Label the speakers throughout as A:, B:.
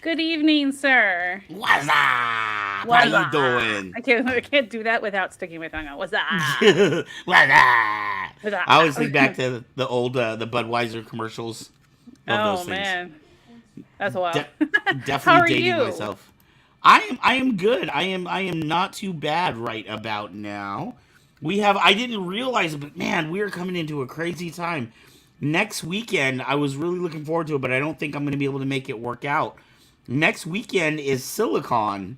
A: Good evening, sir.
B: What's up? How
A: What's
B: you
A: up?
B: doing?
A: I can't do that without sticking my tongue out. What's up?
B: What's up? I
A: What's up?
B: always think back to the old the Budweiser commercials. Love those
A: Oh
B: things.
A: man, that's wild.
B: De-
A: How
B: definitely
A: are
B: dating
A: you?
B: myself. I am good. I am not too bad right about now. I didn't realize it, but man, we are coming into a crazy time. Next weekend, I was really looking forward to it, but I don't think I'm going to be able to make it work out. Next weekend is Silicon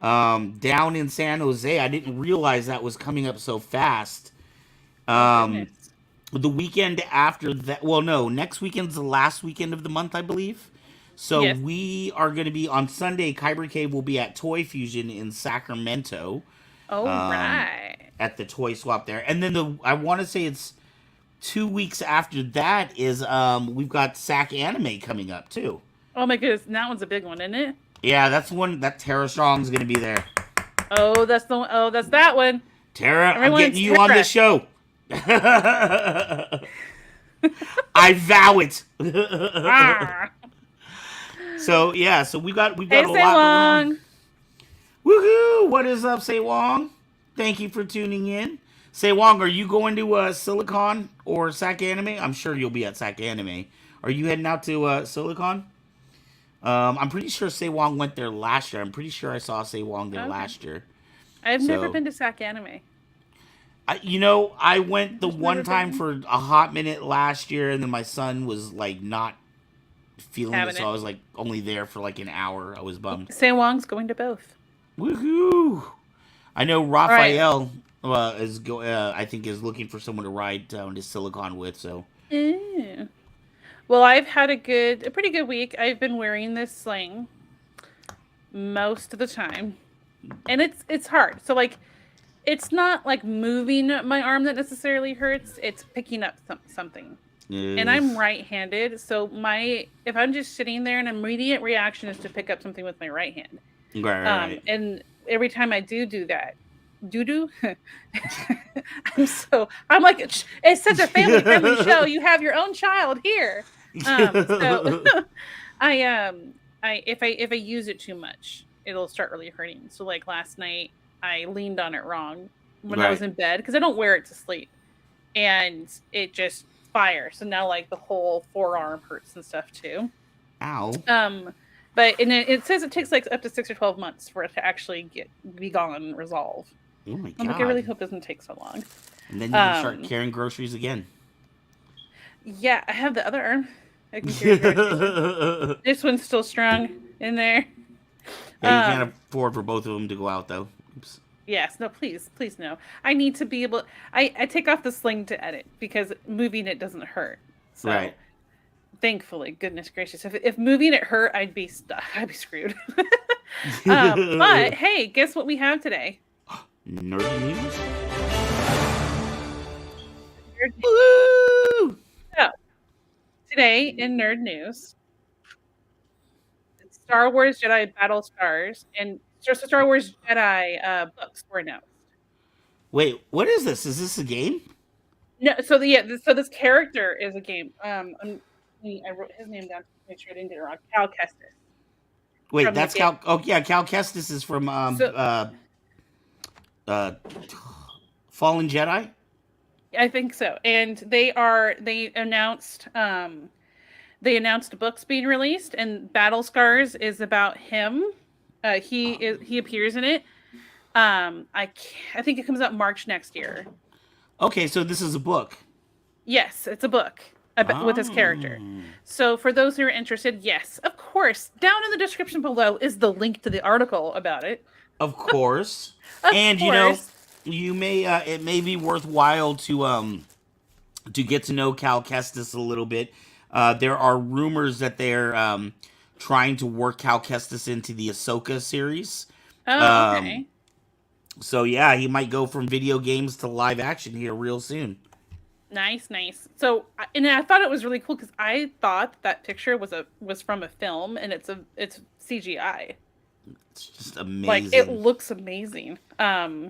B: down in San Jose. I didn't realize that was coming up so fast.
A: Oh
B: Um,
A: goodness.
B: the weekend after that, well, no, next weekend's the last weekend of the month, I believe. So
A: Yes.
B: we are going to be on Sunday. Kyber Cave will be at Toy Fusion in Sacramento,
A: All
B: um,
A: right.
B: at the toy swap there. And then I want to say it's 2 weeks after that is we've got Sac Anime coming up too.
A: Oh my goodness, that one's a big one, isn't it?
B: Yeah, that's one that Tara Strong's going to be there.
A: Oh, that's the one. Oh, that's that one.
B: Tara, I'm getting
A: Everyone's
B: you on this
A: Tara.
B: show. I vow it.
A: Ah.
B: So yeah, so we got
A: Hey,
B: a
A: Say
B: lot going on.
A: Long.
B: Woohoo! What is up, Say Wong? Thank you for tuning in. Say Wong, are you going to Silicon or Sac Anime? I'm sure you'll be at Sac Anime. Are you heading out to Silicon? I'm pretty sure Say Wong went there last year. I'm pretty sure I saw Say Wong there
A: Okay.
B: last year.
A: I've never
B: So
A: been to Sac Anime.
B: I went the
A: Just
B: one
A: never
B: time
A: been
B: for a hot minute last year, and then my son was like not feeling it,
A: having
B: so
A: it.
B: I was like only there for like an hour. I was bummed.
A: Say Wong's going to both.
B: Woohoo! I know
A: All right.
B: Raphael I think is looking for someone to ride down to Silicon with. So
A: Eh. Well, I've had a pretty good week. I've been wearing this sling most of the time, and it's hard. So like, it's not like moving my arm that necessarily hurts. It's picking up something, and
B: uh,
A: I'm right-handed. So my if I'm just sitting there, an immediate reaction is to pick up something with my right hand.
B: right.
A: And every time I do that, doo. I'm like it's such a family friendly show. You have your own child here. So I if I use it too much, it'll start really hurting. So like last night, I leaned on it wrong when I was
B: Right.
A: in bed because I don't wear it to sleep, and it just fire. So now like the whole forearm hurts and stuff too.
B: Ow.
A: Um, but and it says it takes like up to 6 or 12 months for it to actually be gone and resolve.
B: Oh my
A: I'm like, I really
B: god.
A: hope it doesn't take so long.
B: And then you can start
A: Um,
B: carrying groceries again.
A: yeah, I have the other arm. I can carry groceries with.
B: Yeah,
A: This one's still strong in there.
B: you can't
A: Um,
B: afford for both of them to go out though. Oops.
A: yes, no, please, no. I need to be able. I take off the sling to edit because moving it doesn't hurt. So
B: Right.
A: thankfully, goodness gracious, if moving it hurt, I'd be stuck. I'd be screwed. But hey, guess what we have today?
B: Nerdy news. Woo!
A: So today in nerd news, Star Wars Jedi Battle Stars and Star Wars Jedi books were announced.
B: Wait, what is this? Is this a game?
A: No, so so this character is a game. I wrote his name down to make sure I didn't get it wrong. Cal Kestis
B: Wait,
A: from the
B: that's
A: game.
B: Cal. Oh yeah, Cal Kestis is from
A: So
B: uh Fallen Jedi.
A: I think so, and they announced books being released, and Battle Scars is about him. He appears in it. I think it comes out March next year.
B: Okay, so this is a book.
A: Yes, it's a book with his character.
B: Oh,
A: So for those who are interested, yes, of course, down in the description below is the link to the article about it.
B: of course.
A: Of
B: And
A: course.
B: you may it may be worthwhile to get to know Cal Kestis a little bit. There are rumors that they're trying to work Cal Kestis into the Ahsoka series.
A: Oh,
B: Um,
A: okay.
B: so yeah, he might go from video games to live action here real soon.
A: Nice, nice. So, and I thought it was really cool because I thought that picture was from a film, and it's CGI.
B: It's just
A: Like it
B: amazing.
A: looks amazing.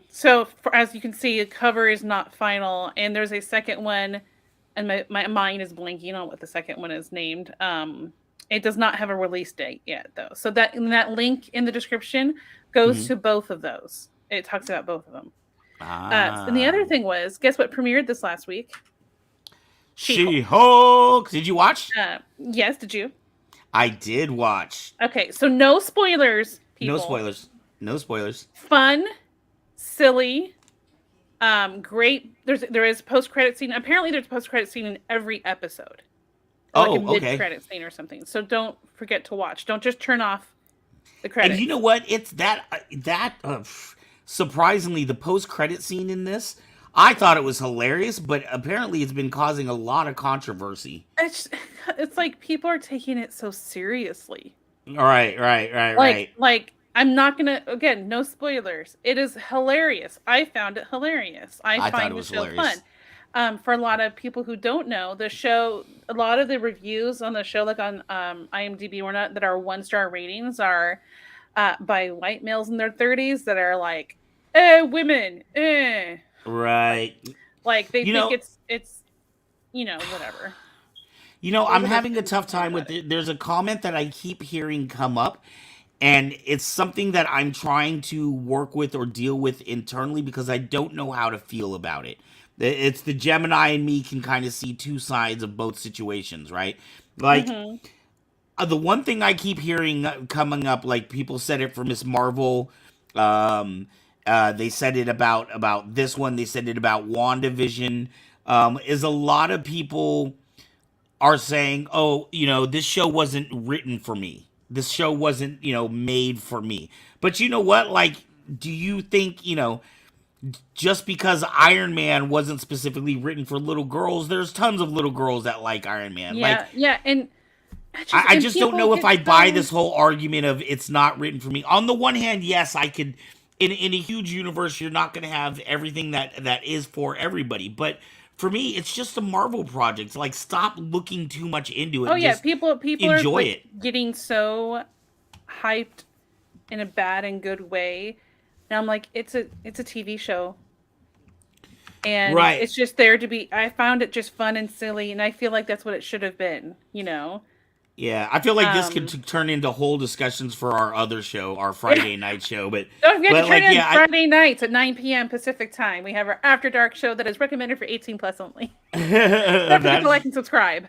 A: So as you can see, the cover is not final, and there's a second one, and my mind is blanking on what the second one is named. It does not have a release date yet, though. So that link in the description goes
B: Mhm.
A: to both of those. It talks about both of them. And the
B: Ah.
A: other thing was, guess what premiered this last week? She-Hulk.
B: She-Hulk. Did you watch?
A: Yes, did you?
B: I did watch.
A: Okay, so no spoilers,
B: No
A: people.
B: spoilers. No spoilers.
A: Fun, silly, great. There is post credit scene. Apparently, there's post credit scene in every episode, or like a
B: Oh,
A: mid
B: okay.
A: credit scene or something. So don't forget to watch. Don't just turn off the
B: And you know
A: credits.
B: what? It's that surprisingly the post credit scene in this. I thought it was hilarious, but apparently it's been causing a lot of controversy.
A: It's it's like people are taking it so seriously.
B: Right, right, right,
A: Like
B: right.
A: like I'm not gonna, again, no spoilers. It is hilarious. I found it hilarious. I
B: I thought it
A: find the
B: was
A: show fun.
B: hilarious.
A: For a lot of people who don't know, the show, a lot of the reviews on the show, like on IMDb or not, that are 1-star ratings are by white males in their 30s that are like, women, like
B: Right.
A: like they
B: You
A: think
B: know,
A: it's whatever. Those
B: I'm
A: are the
B: having a
A: things I
B: tough
A: find
B: time
A: about
B: with
A: it.
B: it. There's a comment that I keep hearing come up, and it's something that I'm trying to work with or deal with internally because I don't know how to feel about it. It's the Gemini and me can kind of see two sides of both situations, right? Like
A: Mm-hmm.
B: the one thing I keep hearing coming up, like people said it for Miss Marvel. Um, they said it about this one. They said it about WandaVision. Is a lot of people are saying, "Oh, this show wasn't written for me. This show wasn't, made for me." But you know what? Like, do you think, just because Iron Man wasn't specifically written for little girls, there's tons of little girls that like Iron Man. Like,
A: Yeah, yeah, and
B: I just don't
A: people
B: know if
A: get
B: I buy
A: so.
B: this whole argument of it's not written for me. On the one hand, yes, I could. In a huge universe, you're not going to have everything that is for everybody. But for me, it's just a Marvel project. Like, stop looking too much into it
A: Oh
B: and
A: yeah,
B: just
A: people are
B: enjoy
A: like
B: it.
A: getting so hyped in a bad and good way. And I'm like, it's a TV show. And
B: Right.
A: it's just there to be, I found it just fun and silly, and I feel like that's what it should have been.
B: Yeah, I feel like this could
A: Um
B: turn into whole discussions for our other show, our
A: don't
B: Friday night show. But
A: forget to
B: but
A: turn
B: like,
A: in
B: yeah,
A: Friday nights at 9 p.m. Pacific time. We have our After Dark show that is recommended for 18 plus only. Don't forget to like
B: that's
A: and subscribe.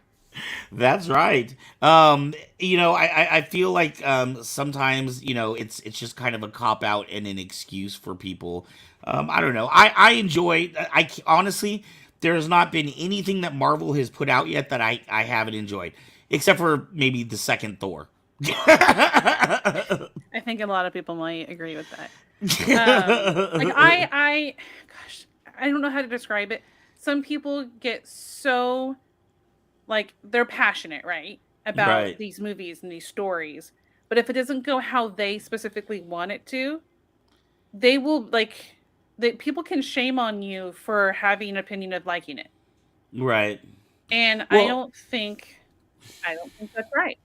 B: That's right. I feel like sometimes it's just kind of a cop out and an excuse for people. I don't know. I enjoy. Honestly, there has not been anything that Marvel has put out yet that I haven't enjoyed, except for maybe the second Thor.
A: I think a lot of people might agree with that. Like gosh, I don't know how to describe it. Some people get so, like, they're passionate, right, about
B: Right.
A: these movies and these stories, but if it doesn't go how they specifically want it to, they will, like, people can shame on you for having an opinion of liking it,
B: Right.
A: and
B: Well,
A: I don't think that's right.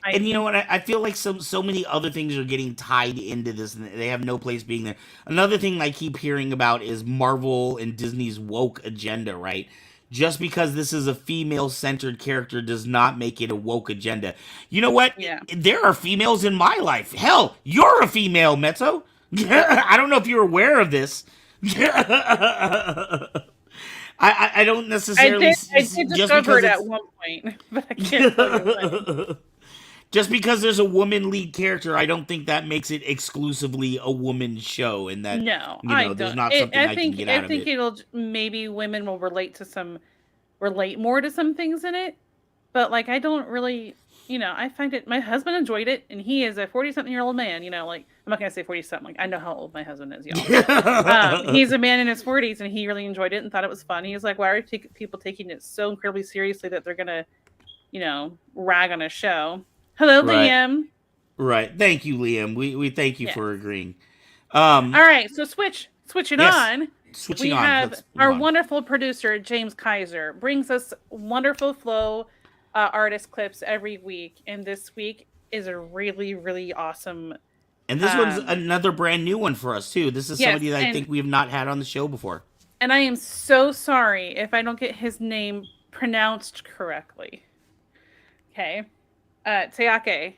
A: I
B: and you know
A: think
B: what? I feel like so many other things are getting tied into this, and they have no place being there. Another thing I keep hearing about is Marvel and Disney's woke agenda. Right? Just because this is a female-centered character does not make it a woke agenda. You know what?
A: yeah.
B: There are females in my life. Hell, you're a female, Mezzo. I don't know if you're aware of this. I don't necessarily
A: I did
B: just
A: discover
B: because
A: it at
B: it's
A: one point, but I can't tell you when.
B: just because there's a woman lead character, I don't think that makes it exclusively a woman's show, and that
A: No, I
B: there's
A: don't.
B: not something I can
A: think
B: get out of it.
A: maybe women will relate more to some things in it, but like I don't really, I find it. My husband enjoyed it, and he is a 40-something-year-old man. Like, I'm not gonna say 40-something. Like, I know how old my husband is, y'all. He's a man in his 40s, and he really enjoyed it and thought it was fun. He was like, "Why are people taking it so incredibly seriously that they're gonna, rag on a show?" Hello,
B: Right,
A: Liam.
B: right. Thank you, Liam. We thank you
A: Yes.
B: for agreeing.
A: All right, so switching
B: Yes.
A: on.
B: Switching
A: We
B: on.
A: have
B: Let's move
A: our
B: on.
A: wonderful producer James Kaiser brings us wonderful flow artist clips every week, and this week is a really really awesome.
B: And this one's
A: Um,
B: another brand new one for us too. This is
A: yes,
B: somebody that I think we have not had on the show before.
A: and I am so sorry if I don't get his name pronounced correctly. Okay, Teake,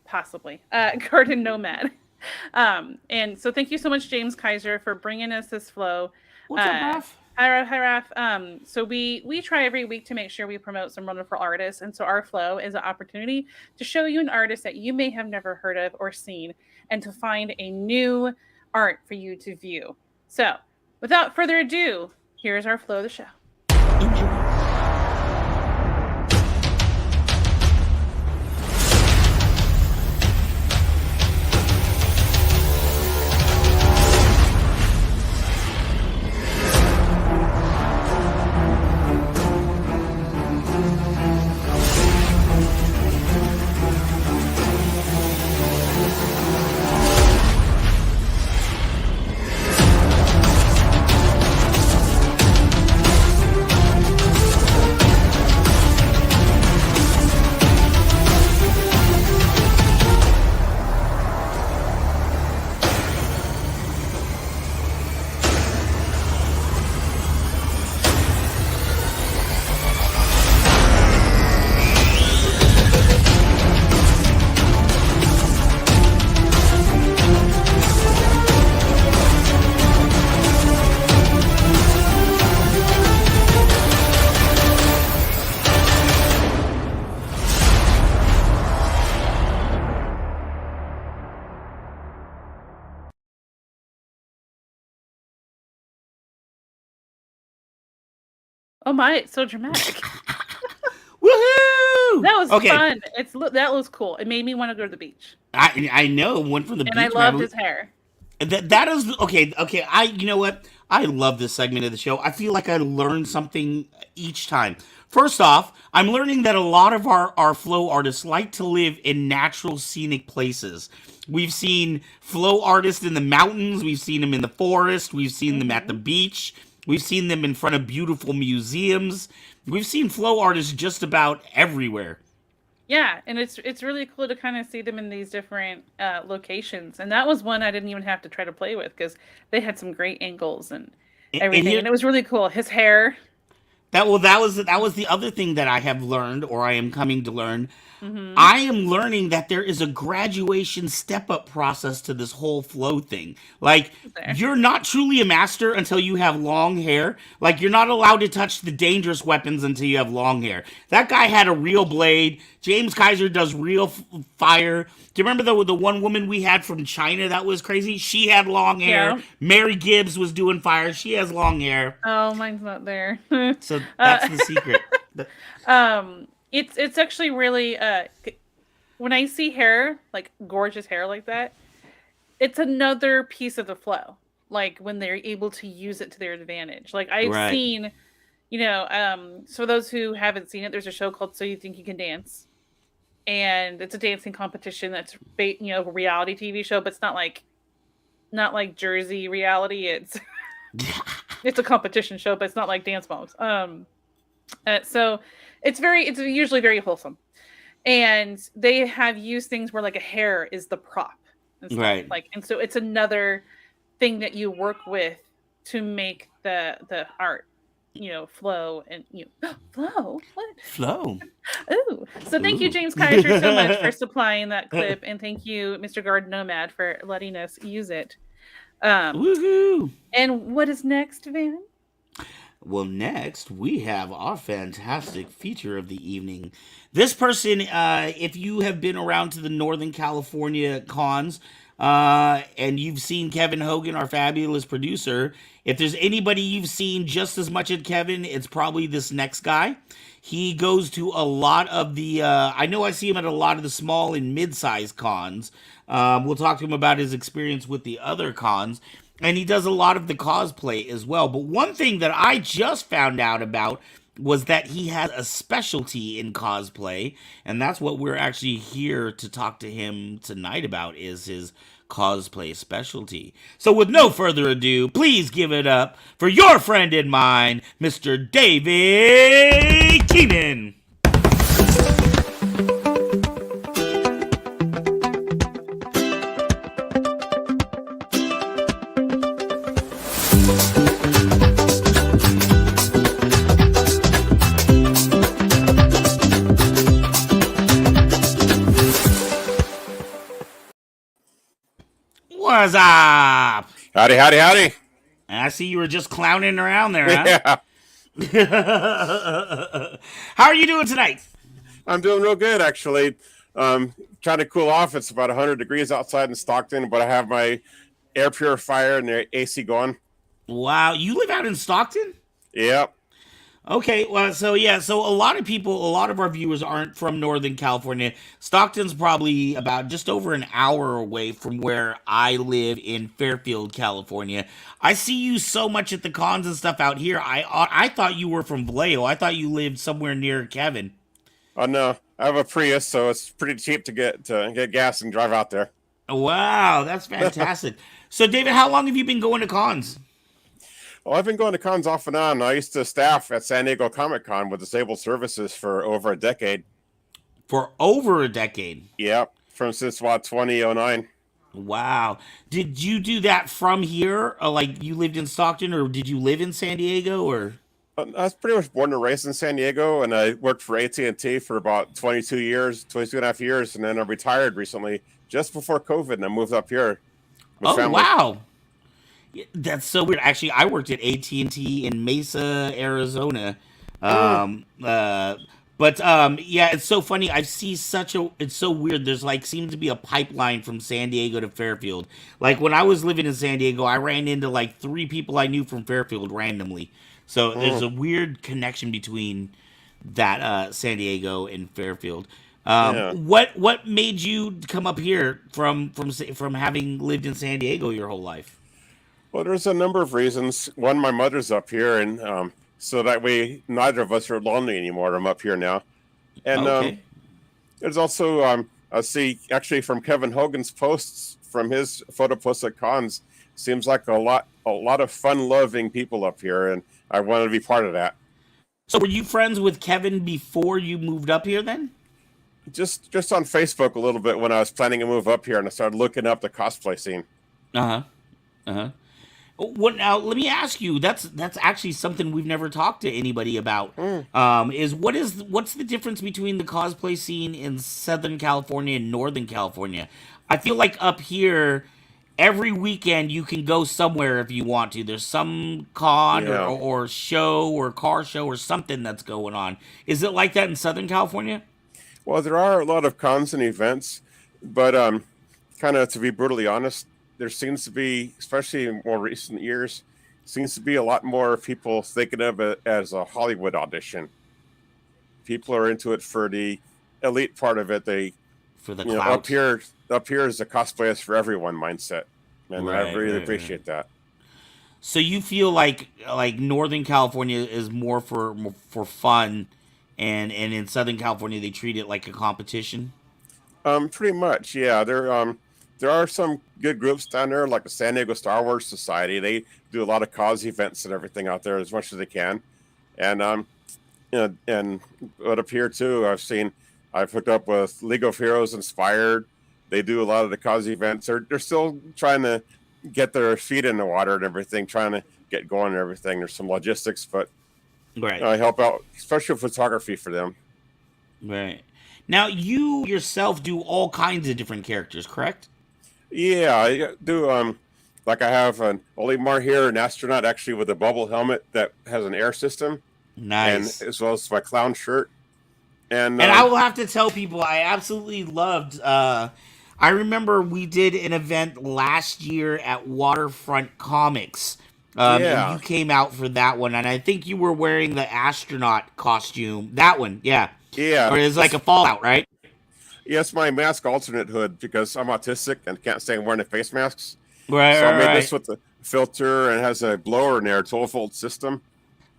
A: possibly, Garden Nomad. And so thank you so much, James Kaiser, for bringing us this flow.
B: What's up, Raf?
A: Hi, Raf. So we try every week to make sure we promote some wonderful artists, and so our flow is an opportunity to show you an artist that you may have never heard of or seen, and to find a new art for you to view. So, without further ado, here's our flow of the show.
B: Enjoy.
A: Oh my, it's so dramatic.
B: Woohoo!
A: That was fun. That was cool. It made me want to go to the beach.
B: I know. Went from the beach.
A: And I loved his hair.
B: That is okay. Okay, you know what? I love this segment of the show. I feel like I learn something each time. First off, I'm learning that a lot of our flow artists like to live in natural scenic places. We've seen flow artists in the mountains. We've seen them in the forest. We've seen them at the beach. We've seen them in front of beautiful museums. We've seen flow artists just about everywhere.
A: Yeah, and it's really cool to kind of see them in these different locations. And that was one I didn't even have to try to play with because they had some great angles and everything. And it was really cool. His hair.
B: That was the other thing that I have learned, or I am coming to learn. Mm-hmm. I am learning that there is a graduation step-up process to this whole flow thing. Like, you're not truly a master until you have long hair. Like, you're not allowed to touch the dangerous weapons until you have long hair. That guy had a real blade. James Kaiser does real fire. Do you remember the one woman we had from China that was crazy? She had long hair. Yeah. Mary Gibbs was doing fire. She has long hair.
A: Oh, mine's not there.
B: So that's the secret.
A: It's actually really when I see hair, like gorgeous hair like that, it's another piece of the flow. Like when they're able to use it to their advantage. Like I've seen, so those who haven't seen it, there's a show called So You Think You Can Dance. And it's a dancing competition that's a reality TV show, but it's not like Jersey reality. It's it's a competition show, but it's not like Dance Moms. So it's usually very wholesome, and they have used things where like a hair is the prop, and stuff.
B: Right?
A: And so it's another thing that you work with to make the art, flow and flow. What?
B: Flow.
A: Ooh. So thank you, James Kaiser, so much for supplying that clip, and thank you, Mr. GardenNomad, for letting us use it.
B: Woohoo!
A: And what is next, Van?
B: Well, next, we have our fantastic feature of the evening. This person, if you have been around to the Northern California cons, and you've seen Kevin Hogan, our fabulous producer, if there's anybody you've seen just as much as Kevin, it's probably this next guy. He goes to a lot of the, I know I see him at a lot of the small and mid-sized cons. We'll talk to him about his experience with the other cons. And he does a lot of the cosplay as well. But one thing that I just found out about was that he has a specialty in cosplay. And that's what we're actually here to talk to him tonight about, is his cosplay specialty. So with no further ado, please give it up for your friend and mine, Mr. David Keenan. What's up?
C: Howdy, howdy, howdy.
B: I see you were just clowning around there,
C: Yeah,
B: huh? How are you doing tonight?
C: I'm doing real good, actually. Trying to cool off. It's about 100 degrees outside in Stockton, but I have my air purifier and the AC going.
B: Wow, you live out in Stockton?
C: Yep.
B: Okay, well, so yeah, so a lot of people, a lot of our viewers aren't from Northern California. Stockton's probably about just over an hour away from where I live in Fairfield, California. I see you so much at the cons and stuff out here. I thought you were from Vallejo. I thought you lived somewhere near Kevin.
C: Oh, no. I have a Prius, so it's pretty cheap to get gas and drive out there.
B: Wow, that's fantastic. So, David, how long have you been going to cons?
C: Well, I've been going to cons off and on. I used to staff at San Diego Comic Con with Disabled Services for over a decade.
B: For over a decade.
C: Yep. From since about 2009.
B: Wow. Did you do that from here? Like you lived in Stockton, or did you live in San Diego, or?
C: I was pretty much born and raised in San Diego, and I worked for AT&T for about 22 years, 22 and a half years, and then I retired recently, just before COVID, and I moved up here with
B: Oh,
C: family.
B: wow. Yeah, that's so weird. Actually, I worked at AT&T in Mesa, Arizona.
C: Mm,
B: Yeah, it's so funny. I see such a. It's so weird. There's like seems to be a pipeline from San Diego to Fairfield. Like when I was living in San Diego, I ran into like three people I knew from Fairfield randomly. So there's
C: mm,
B: a weird connection between that San Diego and Fairfield.
C: yeah.
B: What made you come up here from having lived in San Diego your whole life?
C: Well, there's a number of reasons. One, my mother's up here, and so that way neither of us are lonely anymore. I'm up here now. And
B: Okay.
C: there's also, I see actually from Kevin Hogan's posts, from his photo posts at cons, seems like a lot of fun-loving people up here, and I want to be part of that.
B: So were you friends with Kevin before you moved up here then?
C: Just on Facebook a little bit when I was planning to move up here, and I started looking up the cosplay scene.
B: Uh-huh. Uh-huh. What now? Let me ask you. That's actually something we've never talked to anybody about.
C: Mm,
B: What's the difference between the cosplay scene in Southern California and Northern California? I feel like up here, every weekend you can go somewhere if you want to. There's some con or,
C: yeah.
B: or show or car show or something that's going on. Is it like that in Southern California?
C: Well, there are a lot of cons and events, but kind of to be brutally honest, there seems to be, especially in more recent years, seems to be a lot more people thinking of it as a Hollywood audition. People are into it for the elite part of it. They,
B: For the
C: up
B: clout.
C: here is a cosplay is for everyone mindset, and I
B: Right,
C: really
B: right, right.
C: appreciate that.
B: So you feel like Northern California is more for fun, and in Southern California they treat it like a competition.
C: Pretty much, yeah. There are some good groups down there, like the San Diego Star Wars Society. They do a lot of cause events and everything out there as much as they can. And and but up here too, I've hooked up with League of Heroes Inspired. They do a lot of the cause events. They're still trying to get their feet in the water and everything, trying to get going and everything. There's some logistics, but
B: Right,
C: I help out, especially photography for them.
B: right. Now you yourself do all kinds of different characters, correct?
C: Yeah, I do. Like I have an Olimar here, an astronaut actually with a bubble helmet that has an air system, and
B: Nice.
C: as well as my clown shirt. And
B: And I will have to tell people I absolutely loved. I remember we did an event last year at Waterfront Comics, and you
C: yeah,
B: came out for that one, and I think you were wearing the astronaut costume. That one, yeah,
C: yeah,
B: or it's like
C: that's
B: a Fallout, right?
C: yes, my mask alternate hood because I'm autistic and can't stand wearing the face masks.
B: Right,
C: So I
B: right,
C: made this
B: right,
C: with the filter and it has a blower in there, 12-volt system.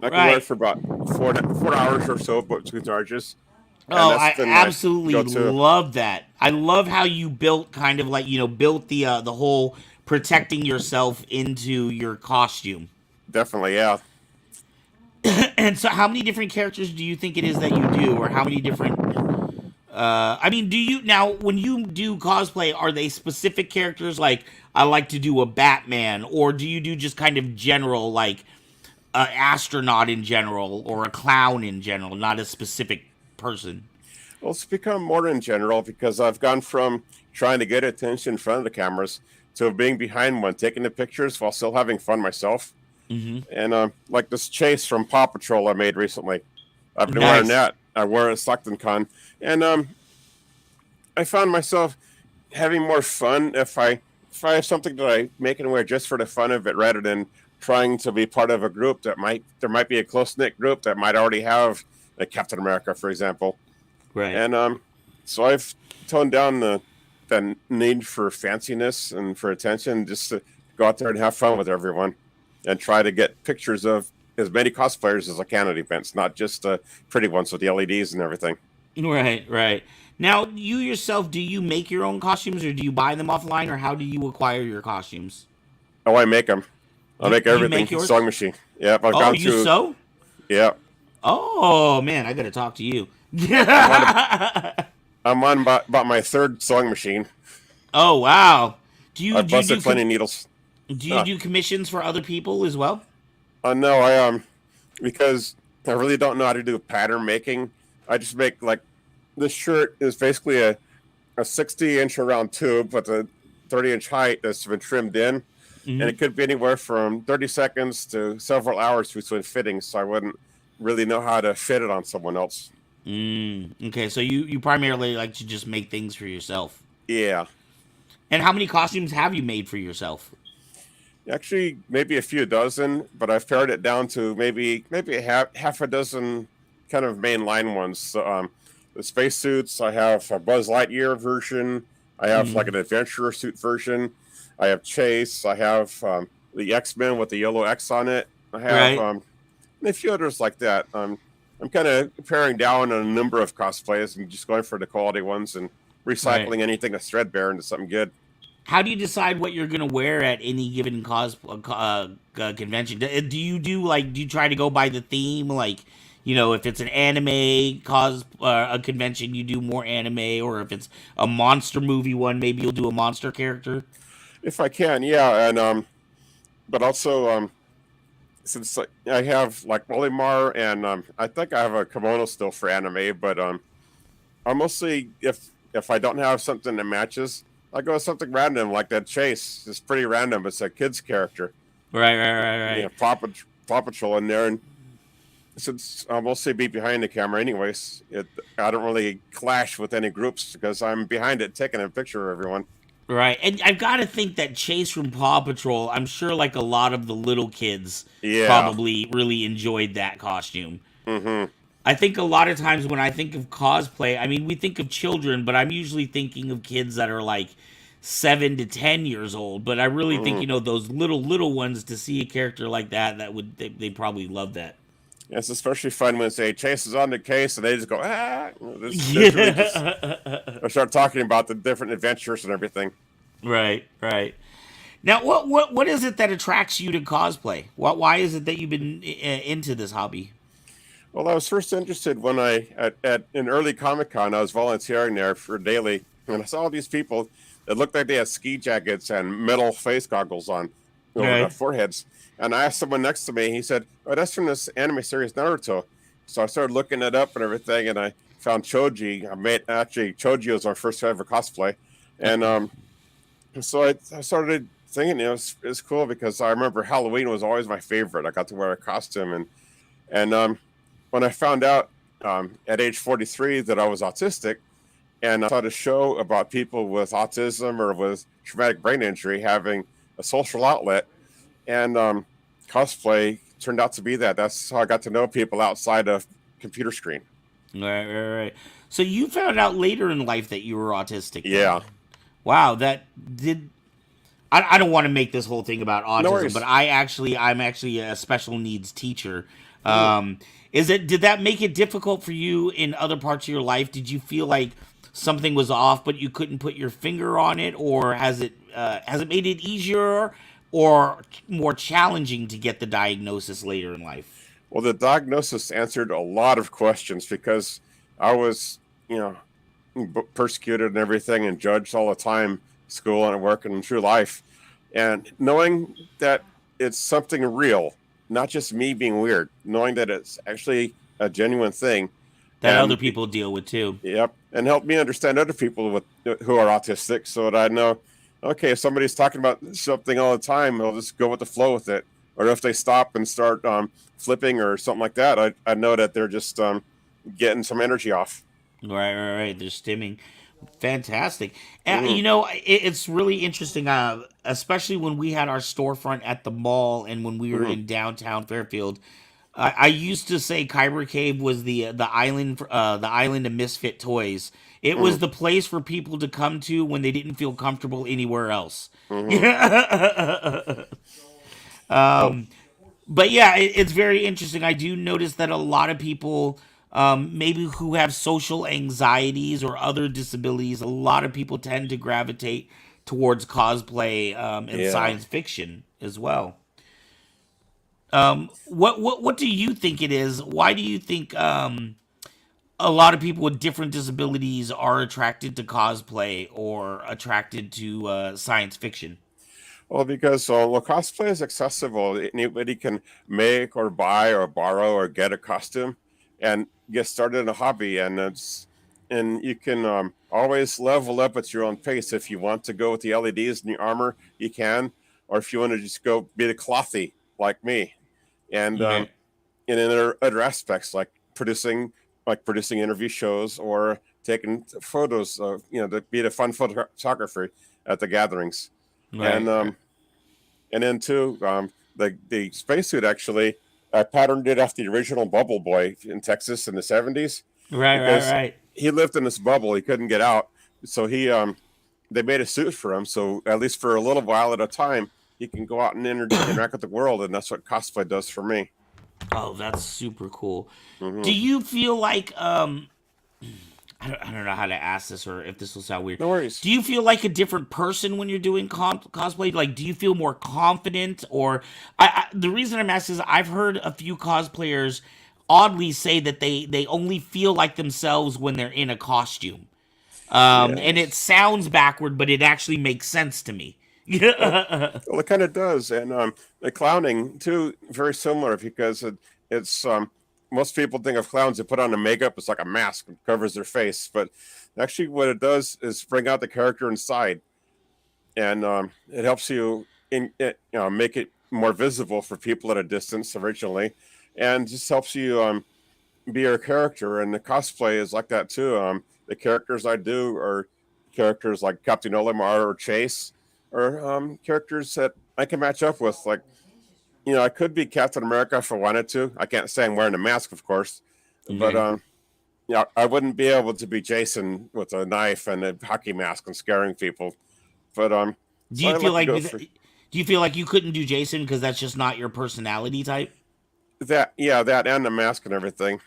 C: I can wear it
B: right.
C: for about 4 hours or so between charges, and
B: Oh,
C: that's
B: I
C: been my
B: absolutely
C: go-to.
B: love that. I love how you built kind of like built the whole protecting yourself into your costume.
C: Definitely, yeah.
B: And so, how many different characters do you think it is that you do, or how many different? I mean, do you now when you do cosplay, are they specific characters like I like to do a Batman, or do you do just kind of general like a astronaut in general or a clown in general, not a specific person?
C: Well, it's become more in general because I've gone from trying to get attention in front of the cameras to being behind one, taking the pictures while still having fun myself.
B: Mm-hmm.
C: And like this chase from Paw Patrol I made recently. I've been
B: Nice.
C: wearing that. I wore it at Stockton Con. And I found myself having more fun if I have something that I make and wear just for the fun of it, rather than trying to be part of a group there might be a close knit group that might already have like Captain America, for example.
B: Right.
C: And so I've toned down the need for fanciness and for attention, just to go out there and have fun with everyone, and try to get pictures of as many cosplayers as I can at events, not just the pretty ones with the LEDs and everything.
B: Right, right. Now, you yourself, do you make your own costumes, or do you buy them offline, or how do you acquire your costumes?
C: Oh, I make them. I make
B: You
C: everything.
B: make yours?
C: Sewing machine. Yep, I've
B: Oh,
C: gone
B: you
C: to.
B: sew?
C: Yeah,
B: Oh man, I gotta talk to you.
C: I'm on about my third sewing machine.
B: Oh wow.
C: I've busted plenty of needles.
B: Do you do commissions for other people as well?
C: No, I because I really don't know how to do pattern making. I just make like this shirt is basically a 60-inch around tube with a 30-inch height that's been trimmed in, and it could be anywhere from 30 seconds to several hours between fittings. So I wouldn't really know how to fit it on someone else.
B: Okay, so you primarily like to just make things for yourself.
C: Yeah.
B: And how many costumes have you made for yourself?
C: Actually, maybe a few dozen, but I've pared it down to maybe half a dozen kind of mainline ones. So, the spacesuits, I have a Buzz Lightyear version. I have like an adventurer suit version. I have Chase. I have the X-Men with the yellow X on it. I have and a few others like that. I'm kind of paring down on a number of cosplays and just going for the quality ones and recycling anything that's threadbare into something good.
B: How do you decide what you're gonna wear at any given convention? Do you try to go by the theme? Like, you know, if it's an anime a convention, you do more anime, or if it's a monster movie one, maybe you'll do a monster character.
C: If I can, yeah, and but also since I have like Olimar and I think I have a kimono still for anime, but I mostly if I don't have something that matches, I go with something random like that Chase. It's pretty random. It's a kid's character.
B: Right.
C: You know, Paw Patrol in there, and since I'll mostly be behind the camera anyways, I don't really clash with any groups because I'm behind it taking a picture of everyone.
B: Right, and I've got to think that Chase from Paw Patrol, I'm sure like a lot of the little kids probably really enjoyed that costume.
C: Mm-hmm.
B: I think a lot of times when I think of cosplay, I mean, we think of children, but I'm usually thinking of kids that are like 7 to 10 years old. But I really think, you know, those little ones, to see a character like that, they probably love that.
C: It's especially fun when they Chase is on the case and they just go, or start talking about the different adventures and everything.
B: Right. Now, what is it that attracts you to cosplay? Why is it that you've been into this hobby?
C: Well, I was first interested when at an early Comic-Con, I was volunteering there for daily, and I saw all these people that looked like they had ski jackets and metal face goggles on over their foreheads. And I asked someone next to me, he said, "Oh, that's from this anime series Naruto." So I started looking it up and everything, and I found Choji. Choji was our first ever cosplay. And so I started thinking, you know, it's cool because I remember Halloween was always my favorite. I got to wear a costume. And when I found out at age 43 that I was autistic, and I saw a show about people with autism or with traumatic brain injury having a social outlet, and cosplay turned out to be that. That's how I got to know people outside of computer screen.
B: Right. So you found out later in life that you were autistic.
C: Yeah.
B: Wow, that did. I don't want to make this whole thing about autism, but I'm actually a special needs teacher. Did that make it difficult for you in other parts of your life? Did you feel like something was off, but you couldn't put your finger on it, or has it made it easier or more challenging to get the diagnosis later in life?
C: Well, the diagnosis answered a lot of questions because I was, you know, persecuted and everything and judged all the time, school and work and through life. And knowing that it's something real, not just me being weird, knowing that it's actually a genuine thing.
B: That other people deal with too.
C: Yep. And help me understand other people who are autistic so that I know okay, if somebody's talking about something all the time, they'll just go with the flow with it. Or if they stop and start flipping or something like that, I know that they're just getting some energy off.
B: Right. They're stimming. Fantastic.
C: Hmm.
B: It's really interesting, especially when we had our storefront at the mall and when we were
C: Hmm.
B: in downtown Fairfield. I used to say Kyber Cave was the island of misfit toys. It
C: Hmm.
B: was the place for people to come to when they didn't feel comfortable anywhere else.
C: Hmm. Oh,
B: But yeah, it's very interesting. I do notice that a lot of people, maybe who have social anxieties or other disabilities, a lot of people tend to gravitate towards cosplay and
C: yeah.
B: science fiction as well. What do you think it is? Why do you think a lot of people with different disabilities are attracted to cosplay or attracted to science fiction?
C: Well, because well, cosplay is accessible. Anybody can make or buy or borrow or get a costume and get started in a hobby. And you can always level up at your own pace. If you want to go with the LEDs in your armor, you can. Or if you want to just go be the clothy like me. And
B: Right.
C: and in other aspects like producing interview shows or taking photos of to be the fun photographer at the gatherings. And
B: Right.
C: and then too, the spacesuit actually, I patterned it after the original Bubble Boy in Texas in the '70s because
B: Right.
C: he lived in this bubble, he couldn't get out, so they made a suit for him, so at least for a little while at a time, he can go out and interact with the world, and that's what cosplay does for me.
B: Oh, that's super cool. Do
C: Hmm.
B: you feel like I don't know how to ask this or if this will sound weird.
C: No worries.
B: Do you feel like a different person when you're doing cosplay? Like, do you feel more confident? Or the reason I'm asking is I've heard a few cosplayers oddly say that they only feel like themselves when they're in a costume. And it
C: Yes.
B: sounds backward, but it actually makes sense to me.
C: Well,
B: Yeah.
C: well, it kind of does, and the clowning too, very similar because it's most people think of clowns. They put on a makeup; it's like a mask and covers their face, but actually, what it does is bring out the character inside, and it helps you make it more visible for people at a distance originally, and just helps you be your character. And the cosplay is like that too. The characters I do are characters like Captain Olimar or Chase, or characters that I can match up with. Like, I could be Captain America if I wanted to. I can't say I'm wearing a mask, of course, but
B: Okay.
C: I wouldn't be able to be Jason with a knife and a hockey mask and scaring people. But
B: Do
C: so
B: you
C: I
B: feel
C: like to
B: like
C: go through
B: do you feel like you couldn't do Jason because that's just not your personality type?
C: that. Yeah, that and the mask and everything.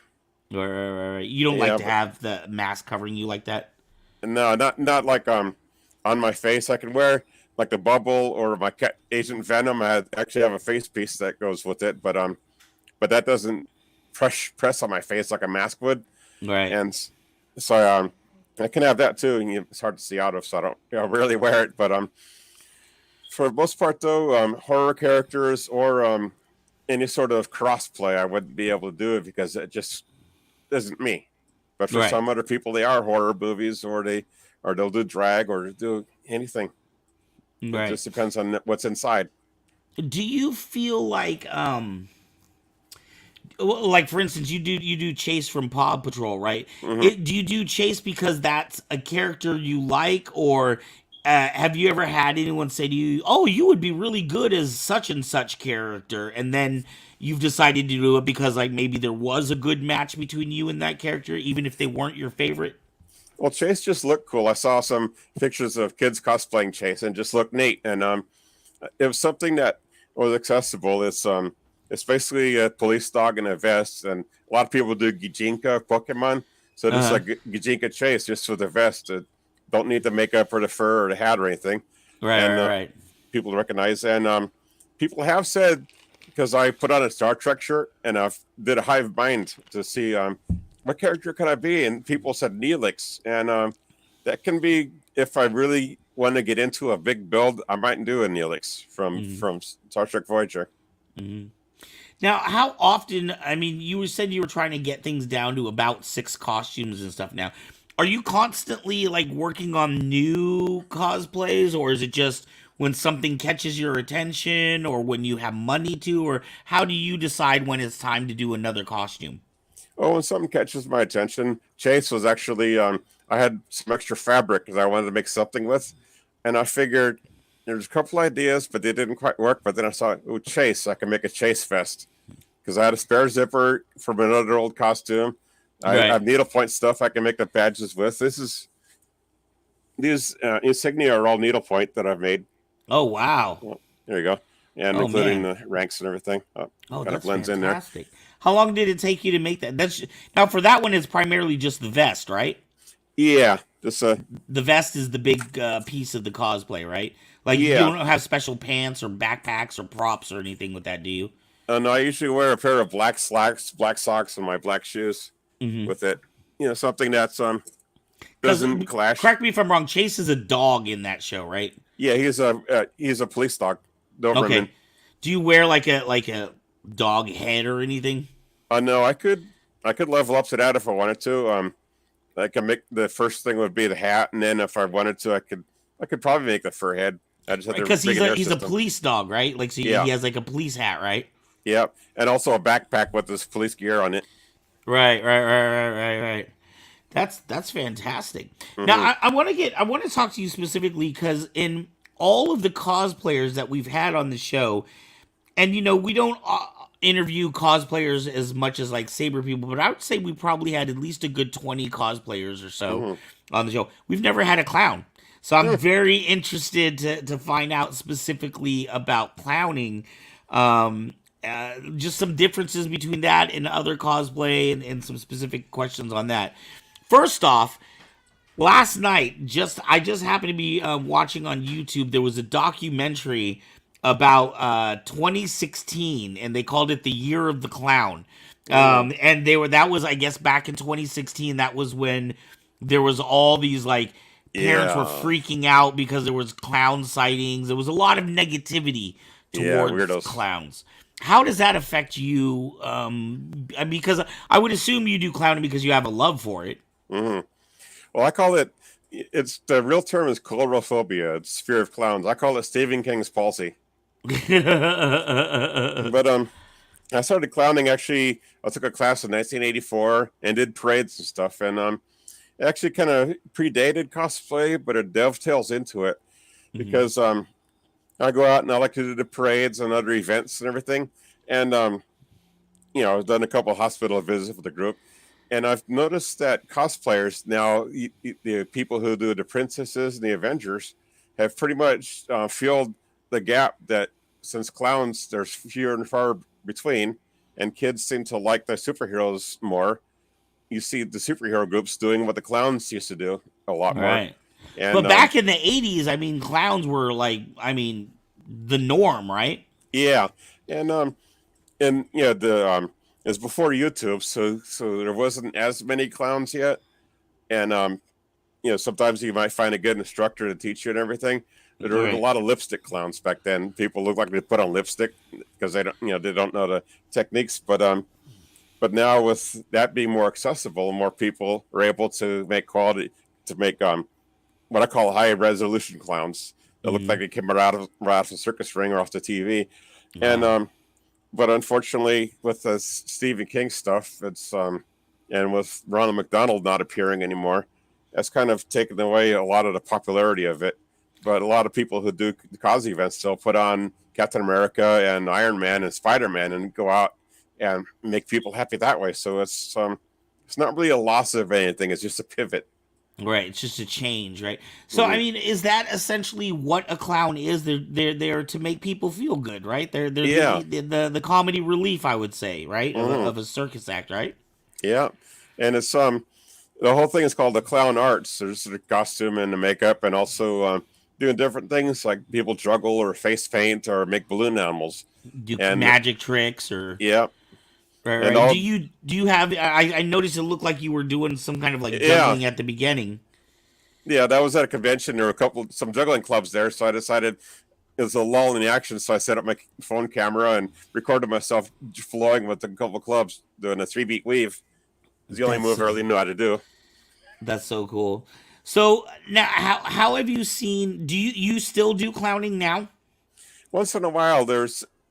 B: Or you don't like
C: Yeah,
B: to
C: but
B: have the mask covering you like that?
C: no, not like on my face. I can wear like the bubble or my Agent Venom. Actually have a face piece that goes with it, but that doesn't press on my face like a mask would.
B: Right.
C: And so I can have that too. And it's hard to see out of, so I don't rarely wear it. But for the most part though, horror characters or any sort of crossplay, I wouldn't be able to do it because it just isn't me. But for
B: Right.
C: some other people, they are horror movies, or they'll do drag or do anything. It
B: Right.
C: just depends on what's inside.
B: Do you feel like for instance you do Chase from Paw Patrol, right?
C: Hmm.
B: Do you do Chase because that's a character you like, or have you ever had anyone say to you, "Oh, you would be really good as such and such character," and then you've decided to do it because like maybe there was a good match between you and that character, even if they weren't your favorite?
C: Well, Chase just looked cool. I saw some pictures of kids cosplaying Chase and just looked neat. And it was something that was accessible. It's basically a police dog in a vest, and a lot of people do Gijinka Pokemon. So this is
B: Uh
C: like Gijinka Chase just with a vest. Don't need the makeup or the fur or the hat or anything,
B: right,
C: and
B: right, right.
C: people recognize. And people have said, because I put on a Star Trek shirt and I did a hive mind to see what character can I be, and people said Neelix, and that can be if I really want to get into a big build, I might do a Neelix from
B: Mm-hmm.
C: from Star Trek Voyager.
B: Mm-hmm. Now, how often? I mean, you said you were trying to get things down to about 6 costumes and stuff. Now, Are you constantly like working on new cosplays, or is it just when something catches your attention, or when you have money to, or how do you decide when it's time to do another costume?
C: Oh, when something catches my attention, Chase was actually I had some extra fabric because I wanted to make something with, and I figured there's a couple ideas, but they didn't quite work. But then I saw, oh, Chase, I can make a Chase vest because I had a spare zipper from another old costume. I
B: Right.
C: have needlepoint stuff I can make the badges with. These insignia are all needlepoint that I've made.
B: Oh wow.
C: Well, there you go, and
B: Oh
C: including
B: man.
C: the ranks and everything.
B: Oh,
C: Kind of
B: that's
C: blends in there.
B: fantastic. How long did it take you to make that? That's now for that one. It's primarily just the vest, right?
C: Yeah, just
B: The vest is the big piece of the cosplay, right? Like you
C: yeah.
B: don't have special pants or backpacks or props or anything with that, do you?
C: And I usually wear a pair of black slacks, black socks, and my black shoes
B: Mm-hmm.
C: with it. Something that's
B: Because
C: doesn't clash.
B: correct me if I'm wrong. Chase is a dog in that show, right?
C: Yeah, he's a police dog, Doberman.
B: Okay. Do you wear like a dog head or anything?
C: No, I could level up to that if I wanted to. I can make the first thing would be the hat, and then if I wanted to, I could probably make the fur head. I just have to
B: Because
C: bring
B: he's
C: an
B: a
C: air
B: he's a
C: system.
B: police dog, right? Like so
C: Yeah,
B: he has like a police hat, right?
C: yep, and also a backpack with this police gear on it.
B: Right. That's fantastic. Now
C: Hmm.
B: I want to talk to you specifically because in all of the cosplayers that we've had on the show, and we don't interview cosplayers as much as like Saber people, but I would say we probably had at least a good 20 cosplayers or so
C: Hmm.
B: on the show. We've never had a clown. So I'm
C: Hmm.
B: very interested to find out specifically about clowning. Just some differences between that and other cosplay and some specific questions on that. First off, last night, I just happened to be watching on YouTube. There was a documentary about 2016, and they called it the Year of the Clown.
C: Hmm.
B: And that was, I guess, back in 2016. That was when there was all these like parents were
C: Yeah,
B: freaking out because there was clown sightings. There was a lot of negativity
C: yeah,
B: towards
C: weirdos.
B: clowns. How does that affect you? Because I would assume you do clowning because you have a love for it.
C: Hmm. Well, I call it. It's the real term is colorophobia. It's fear of clowns. I call it Stephen King's palsy. But I started clowning actually. I took a class in 1984 and did parades and stuff, and it actually kind of predated cosplay, but it dovetails into it
B: Mhm.
C: because I go out and I like to do the parades and other events and everything, and I've done a couple of hospital visits with the group, and I've noticed that cosplayers now, the people who do the princesses and the Avengers, have pretty much filled the gap that since clowns there's fewer and far between, and kids seem to like the superheroes more. You see the superhero groups doing what the clowns used to do a lot more,
B: Right.
C: and
B: But back in the 80s, I mean, clowns were like, the norm, right?
C: yeah, and the it's before YouTube, so there wasn't as many clowns yet, and sometimes you might find a good instructor to teach you and everything. But there were a
B: Right.
C: lot of lipstick clowns back then. People look like they put on lipstick because they don't know the techniques. But now with that being more accessible, more people are able to make what I call high resolution clowns that look like
B: Hmm.
C: they came right out of a circus ring or off the TV. And
B: Wow.
C: but unfortunately, with the Stephen King stuff, and with Ronald McDonald not appearing anymore, that's kind of taken away a lot of the popularity of it. But a lot of people who do the cause events still put on Captain America and Iron Man and Spider Man and go out and make people happy that way. So it's not really a loss of anything. It's just a pivot.
B: Right. It's just a change, right? So, I
C: Hmm.
B: mean, is that essentially what a clown is? They're there to make people feel good, right? They're
C: Yeah.
B: the comedy relief, I would say, right?
C: Hmm.
B: Of a circus act, right?
C: Yeah. And it's the whole thing is called the clown arts. There's the costume and the makeup, and also doing different things like people juggle or face paint or make balloon animals.
B: Do
C: And
B: magic tricks or
C: yeah, and
B: right.
C: all
B: Do you have? I noticed it looked like you were doing some kind of like
C: yeah,
B: juggling at the beginning.
C: yeah. That was at a convention. There were some juggling clubs there, so I decided it was a lull in the action. So I set up my phone camera and recorded myself flowing with a couple of clubs doing a 3-beat weave. It's the only
B: That's
C: move I really knew how to do.
B: That's so cool. So now, how have you seen? Do you still do clowning now?
C: Once in a while,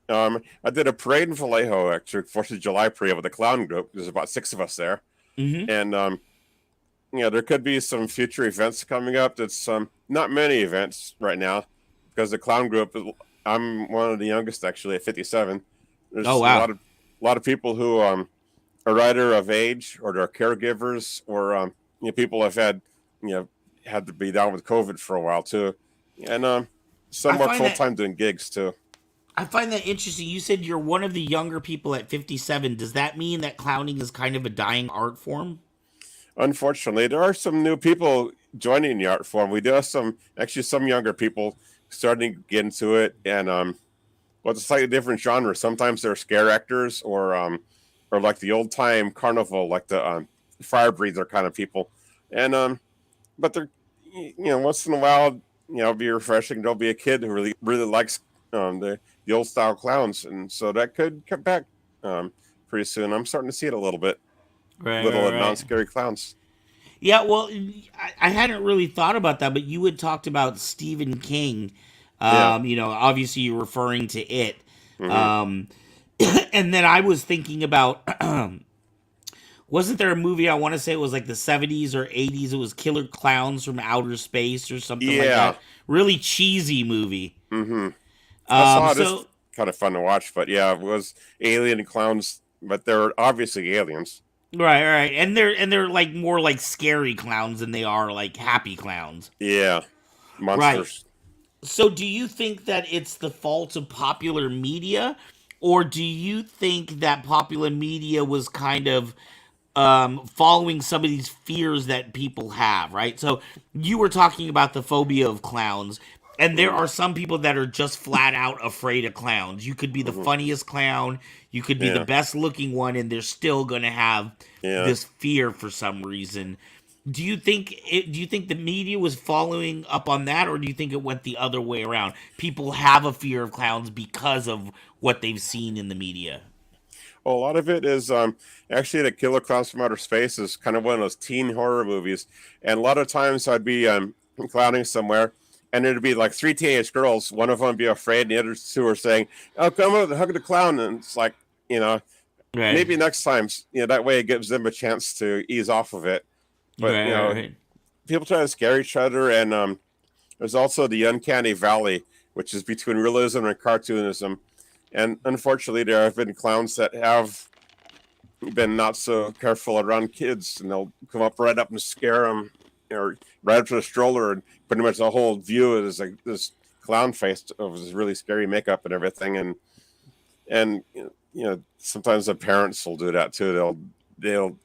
C: I did a parade in Vallejo, actually, 4th of July parade with a clown group. There's about 6 of us there.
B: Mm-hmm.
C: And, there could be some future events coming up. That's not many events right now because the clown group, I'm one of the youngest actually at 57.
B: Oh
C: There's a
B: wow.
C: lot of people who are either of age or they're caregivers or people have you know had to be down with COVID for a while too, and
B: I
C: some work
B: find
C: full
B: that
C: time doing gigs too.
B: I find that interesting. You said you're one of the younger people at 57. Does that mean that clowning is kind of a dying art form?
C: Unfortunately, there are some new people joining the art form. We do have some younger people starting to get into it, and well, it's a slightly different genre. Sometimes they're scare actors or like the old time carnival, like the fire breather kind of people, and but they're once in a while it'll be refreshing. There'll be a kid who really likes the old style clowns, and so that could come back pretty soon. I'm starting to see it a little bit,
B: Right,
C: little
B: right,
C: non
B: right.
C: scary clowns.
B: Yeah, well, I hadn't really thought about that, but you had talked about Stephen King.
C: Yeah.
B: Obviously you're referring to it.
C: Hmm.
B: Um, and then I was thinking about wasn't there a movie I want to say it was like the 70s or 80s? It was Killer Clowns from Outer Space or something like
C: Yeah.
B: that. Really cheesy movie.
C: Hmm. I saw it. It's
B: So
C: kind of fun to watch, but yeah, it was alien clowns, but they're obviously aliens.
B: right, right, and they're like more like scary clowns than they are like happy clowns.
C: Yeah,
B: Right.
C: monsters.
B: So do you think that it's the fault of popular media, or do you think that popular media was kind of following some of these fears that people have, right? So you were talking about the phobia of clowns, and there
C: Hmm.
B: are some people that are just flat out afraid of clowns. You could be the
C: Hmm.
B: funniest clown, you could be the
C: Yeah.
B: best looking one, and they're still gonna have
C: Yeah.
B: this fear for some reason. Do you think the media was following up on that, or do you think it went the other way around? People have a fear of clowns because of what they've seen in the media.
C: Well, a lot of it is actually the Killer Clowns from Outer Space is kind of one of those teen horror movies, and a lot of times I'd be clowning somewhere, and it'd be like 3 teenage girls. One of them would be afraid, and the other two are saying, "Oh, come on, hug the clown," and it's like you know
B: Right,
C: maybe next time that way it gives them a chance to ease off of it. But
B: right, right, right.
C: people try to scare each other, and there's also the uncanny valley, which is between realism and cartoonism. And unfortunately, there have been clowns that have been not so careful around kids, and they'll come up and scare them, or right up to the stroller, and pretty much the whole view is like this clown face of this really scary makeup and everything. And sometimes the parents will do that too. They'll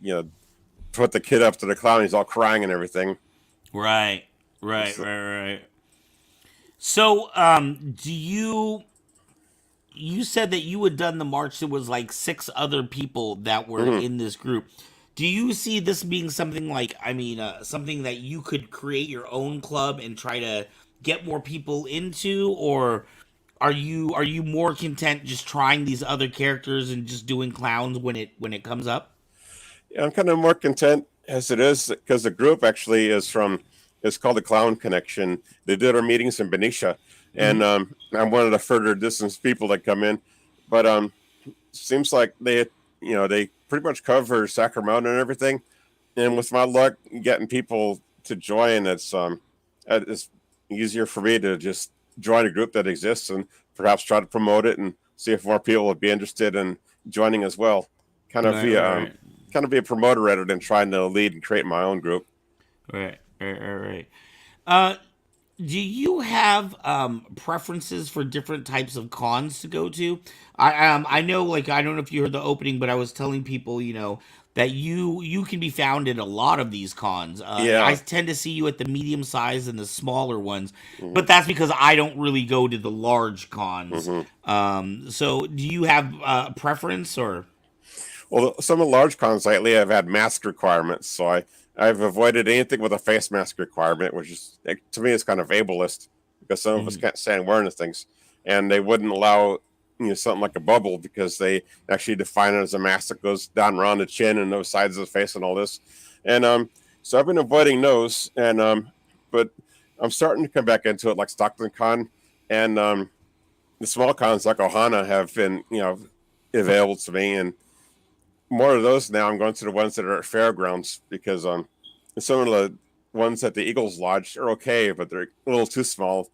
C: put the kid up to the clown. He's all crying and everything.
B: Right, right,
C: So,
B: right, right. So, do you said that you had done the march? There was like six other people that were
C: mhm.
B: in this group. Do you see this being something like, something that you could create your own club and try to get more people into, or are you more content just trying these other characters and just doing clowns when it comes up?
C: I'm kind of more content as it is because the group actually it's called the Clown Connection. They did our meetings in Benicia, and
B: Hmm.
C: I'm one of the further distance people that come in, but seems like they pretty much cover Sacramento and everything. And with my luck getting people to join, it's easier for me to just join a group that exists and perhaps try to promote it and see if more people would be interested in joining as well. Kind of
B: Right,
C: be
B: right,
C: kind of be a promoter rather than trying to lead and create my own group.
B: right, right, right, right, right. Uh, do you have preferences for different types of cons to go to? I know, like, I don't know if you heard the opening, but I was telling people, that you can be found at a lot of these cons. I
C: Yeah.
B: tend to see you at the medium size and the smaller ones,
C: Hmm.
B: but that's because I don't really go to the large cons.
C: Hmm.
B: So do you have a preference or?
C: Well, some of the large cons lately have had mask requirements, so I've avoided anything with a face mask requirement, which is to me is kind of ableist because some of us
B: Mhm.
C: can't stand wearing the things, and they wouldn't allow something like a bubble because they actually define it as a mask that goes down around the chin and those sides of the face and all this, and So I've been avoiding those, and but I'm starting to come back into it, like Stockton Con, and the small cons like Ohana have been, available to me, and more of those now. I'm going to the ones that are at fairgrounds because some of the ones at the Eagles Lodge are okay, but they're a little too small. So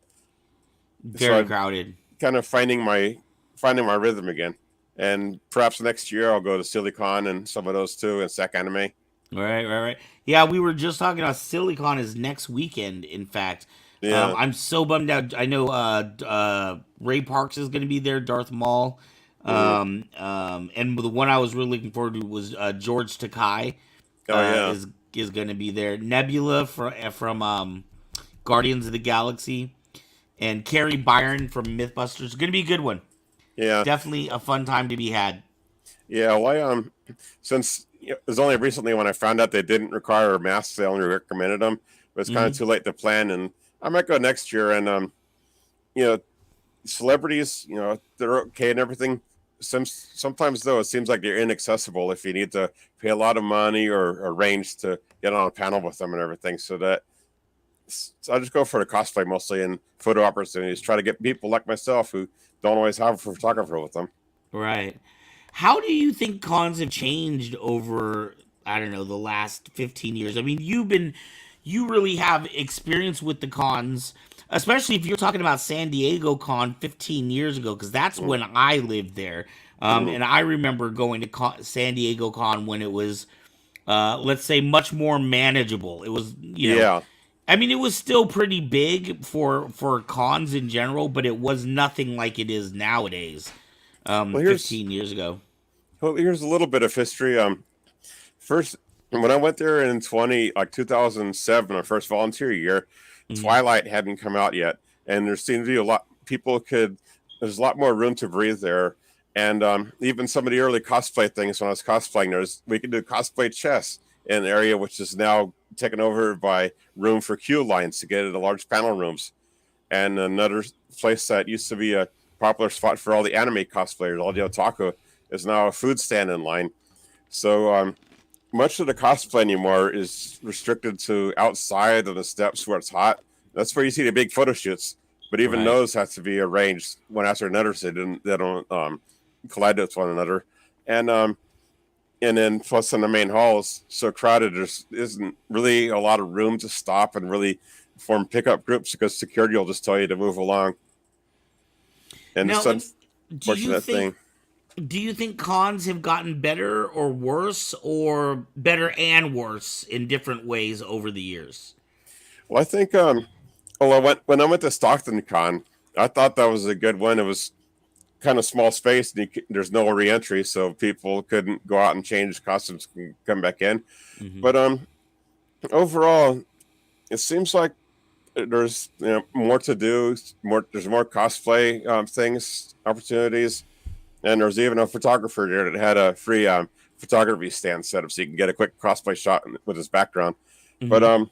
B: Very
C: I'm
B: crowded.
C: kind of finding my rhythm again. And perhaps next year I'll go to Silicon and some of those too, and Sec Anime.
B: Right. Yeah, we were just talking about Silicon is next weekend. In fact,
C: Yeah.
B: I'm so bummed out. I know Ray Parks is going to be there, Darth Maul,
C: Mhm.
B: and the one I was really looking forward to was George Takai
C: Oh yeah.
B: is going to be there. Nebula from Guardians of the Galaxy, and Carrie Byron from MythBusters. Going to be a good one.
C: Yeah.
B: Definitely a fun time to be had.
C: Yeah. Well, since it was only recently when I found out they didn't require masks, they only recommended them. But it's kind of
B: Hmm.
C: too late to plan, and I might go next year. And you know, celebrities, they're okay and everything. Sometimes though, it seems like they're inaccessible if you need to pay a lot of money or arrange to get on a panel with them and everything. So I just go for the cosplay mostly and photo opportunities. Try to get people like myself who don't always have a photographer with them.
B: Right. How do you think cons have changed over, I don't know, the last 15 years? I mean, you really have experience with the cons, especially if you're talking about San Diego Con 15 years ago, because that's when I lived there.
C: Mm-hmm.
B: And I remember going to San Diego Con when it was, let's say, much more manageable. It was,
C: Yeah.
B: I mean, it was still pretty big for cons in general, but it was nothing like it is nowadays.
C: Well, here's
B: 15 years ago.
C: well, here's a little bit of history. First, when I went there in 2007, our first volunteer year,
B: Mhm.
C: Twilight hadn't come out yet, and there seemed to be a lot. There's a lot more room to breathe there, and even some of the early cosplay things when I was cosplaying, we could do cosplay chess in an area which is now taken over by room for queue lines to get into large panel rooms, and another place that used to be a popular spot for all the anime cosplayers, all the otaku, is now a food stand in line. So much of the cosplay anymore is restricted to outside of the steps where it's hot. That's where you see the big photo shoots. But even
B: Right.
C: those have to be arranged one after another so they don't collide with one another. And then plus in the main halls, so crowded, there isn't really a lot of room to stop and really form pickup groups because security will just tell you to move along. And it's
B: Now,
C: an
B: do you
C: unfortunate
B: think
C: thing.
B: do you think cons have gotten better or worse, or better and worse in different ways over the years?
C: Well, I think well, when I went to Stockton Con, I thought that was a good one. It was kind of small space, and there's no reentry, so people couldn't go out and change costumes and come back in.
B: Hmm.
C: But overall, it seems like there's more to do. There's more cosplay things, opportunities, and there's even a photographer there that had a free photography stand set up so you can get a quick cosplay shot with his background. But
B: Hmm.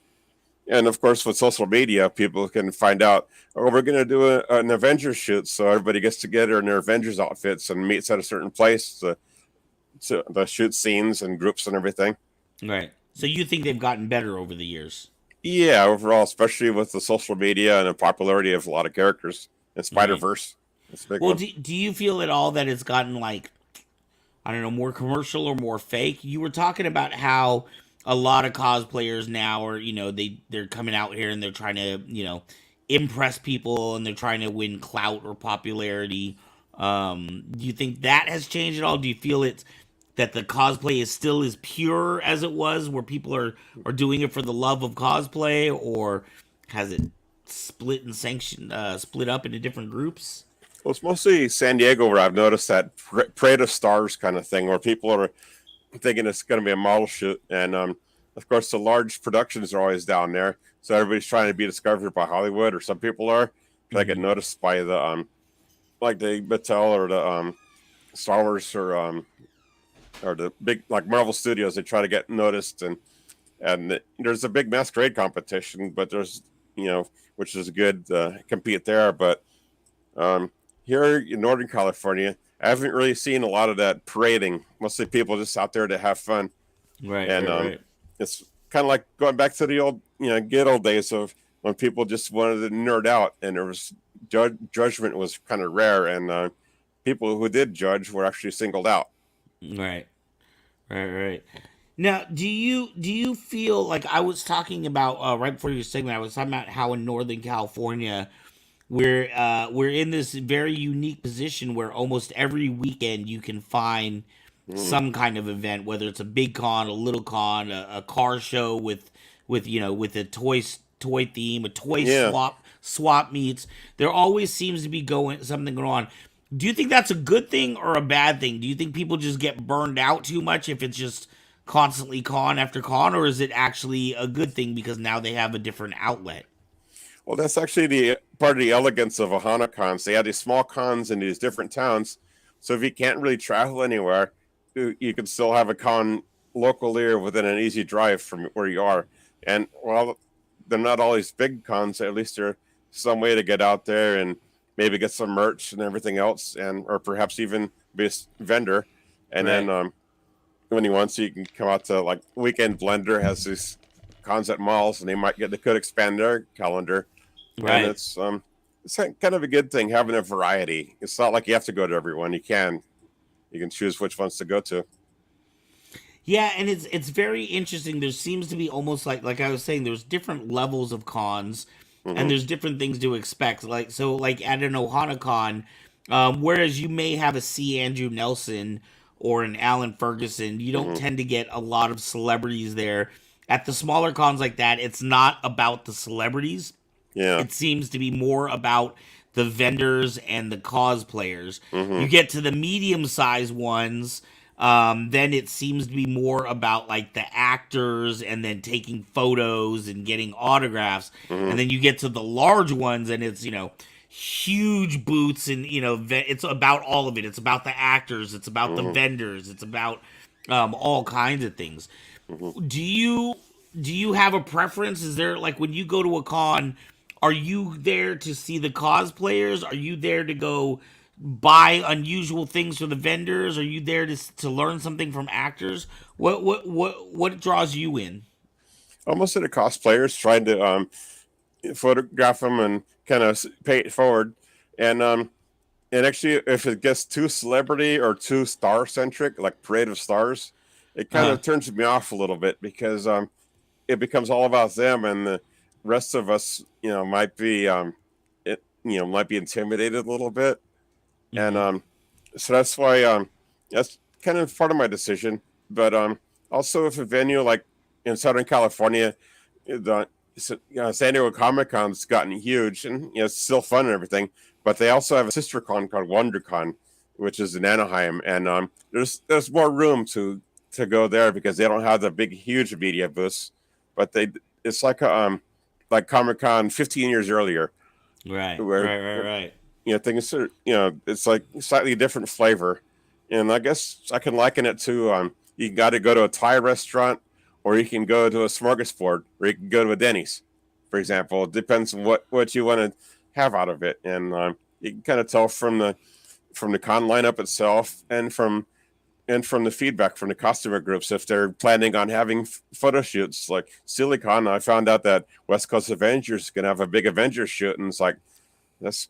C: and of course, with social media, people can find out, oh, we're going to do an Avengers shoot. So everybody gets together in their Avengers outfits and meets at a certain place to shoot scenes and groups and everything.
B: Right. So you think they've gotten better over the years?
C: Yeah, overall, especially with the social media and the popularity of a lot of characters. And Spider
B: Right.
C: Verse, that's a big
B: Well,
C: one.
B: do you feel at all that it's gotten like, I don't know, more commercial or more fake? You were talking about how a lot of cosplayers now are, they're coming out here and they're trying to, impress people, and they're trying to win clout or popularity. Do you think that has changed at all? Do you feel it's that the cosplay is still as pure as it was, where people are doing it for the love of cosplay, or has it split up into different groups?
C: Well, it's mostly San Diego where I've noticed that Parade of Stars kind of thing, where people are thinking it's going to be a model shoot. And of course, the large productions are always down there. So everybody's trying to be discovered by Hollywood, or some people are. They get
B: Hmm.
C: noticed by the like the Mattel or the Star Wars or the big like Marvel Studios. They try to get noticed, and there's a big masquerade competition, but there's which is good to compete there. But um, here in Northern California, I haven't really seen a lot of that parading. Mostly people just out there to have fun,
B: Right,
C: and
B: right, right.
C: it's kind of like going back to the old, good old days of when people just wanted to nerd out, and there was judgment was kind of rare, and people who did judge were actually singled out.
B: Right. Right. Now, do you feel like I was talking about right before your segment? I was talking about how in Northern California we're in this very unique position where almost every weekend you can find
C: Mm,
B: some kind of event, whether it's a big con, a little con, a car show with a toy theme, a toy
C: yeah.
B: swap meets. There always seems to be going something going on. Do you think that's a good thing or a bad thing? Do you think people just get burned out too much if it's just constantly con after con, or is it actually a good thing because now they have a different outlet?
C: Well, that's actually the part of the elegance of Ohana cons. They have these small cons in these different towns, so if you can't really travel anywhere, you can still have a con locally or within an easy drive from where you are. And while they're not always big cons, at least there's some way to get out there and maybe get some merch and everything else, and or perhaps even be a vendor. And then
B: Right.
C: when he wants, you can come out to like Weekend Blender has these cons at malls, and they could expand their calendar, and
B: Right.
C: it's kind of a good thing having a variety. It's not like you have to go to everyone. You can choose which ones to go to.
B: Yeah, and it's very interesting. There seems to be almost like I was saying, there's different levels of cons, and
C: Hmm.
B: there's different things to expect. Like at an Ohana con, whereas you may have a C. Andrew Nelson or an Alan Ferguson, you don't
C: Hmm.
B: tend to get a lot of celebrities there. At the smaller cons like that, it's not about the celebrities.
C: Yeah.
B: It seems to be more about the vendors and the cosplayers.
C: Hmm.
B: You get to the medium sized ones, then it seems to be more about like the actors and then taking photos and getting autographs.
C: Hmm.
B: And then you get to the large ones and it's, huge booths and, it's about all of it. It's about the actors, it's about the
C: Hmm.
B: vendors, it's about all kinds of things.
C: Hmm.
B: Do you have a preference? Is there like when you go to a con, are you there to see the cosplayers? Are you there to go buy unusual things for the vendors? Are you there to learn something from actors? What draws you in?
C: Almost of the cosplayers trying to photograph them and kind of pay it forward, and actually, if it gets too celebrity or too star centric, like Parade of Stars, it kind
B: Uh
C: of turns me off a little bit because it becomes all about them, and the rest of us, might be intimidated a little bit, and
B: hmm
C: so that's why that's kind of part of my decision. But also, if a venue like in Southern California, the San Diego Comic Con's gotten huge, and it's still fun and everything. But they also have a sister con called WonderCon, which is in Anaheim, and there's more room to go there because they don't have the big huge media booths, but it's like Comic Con 15 years earlier,
B: Right,
C: where
B: right, right, right.
C: things are it's like slightly different flavor, and I guess I can liken it to you got to go to a Thai restaurant, or you can go to a smorgasbord, or you can go to a Denny's, for example. It depends on what you want to have out of it, and you can kind of tell from the con lineup itself, and from the feedback from the customer groups if they're planning on having photo shoots. Like Silicon, I found out that West Coast Avengers is gonna have a big Avengers shoot, and it's like that's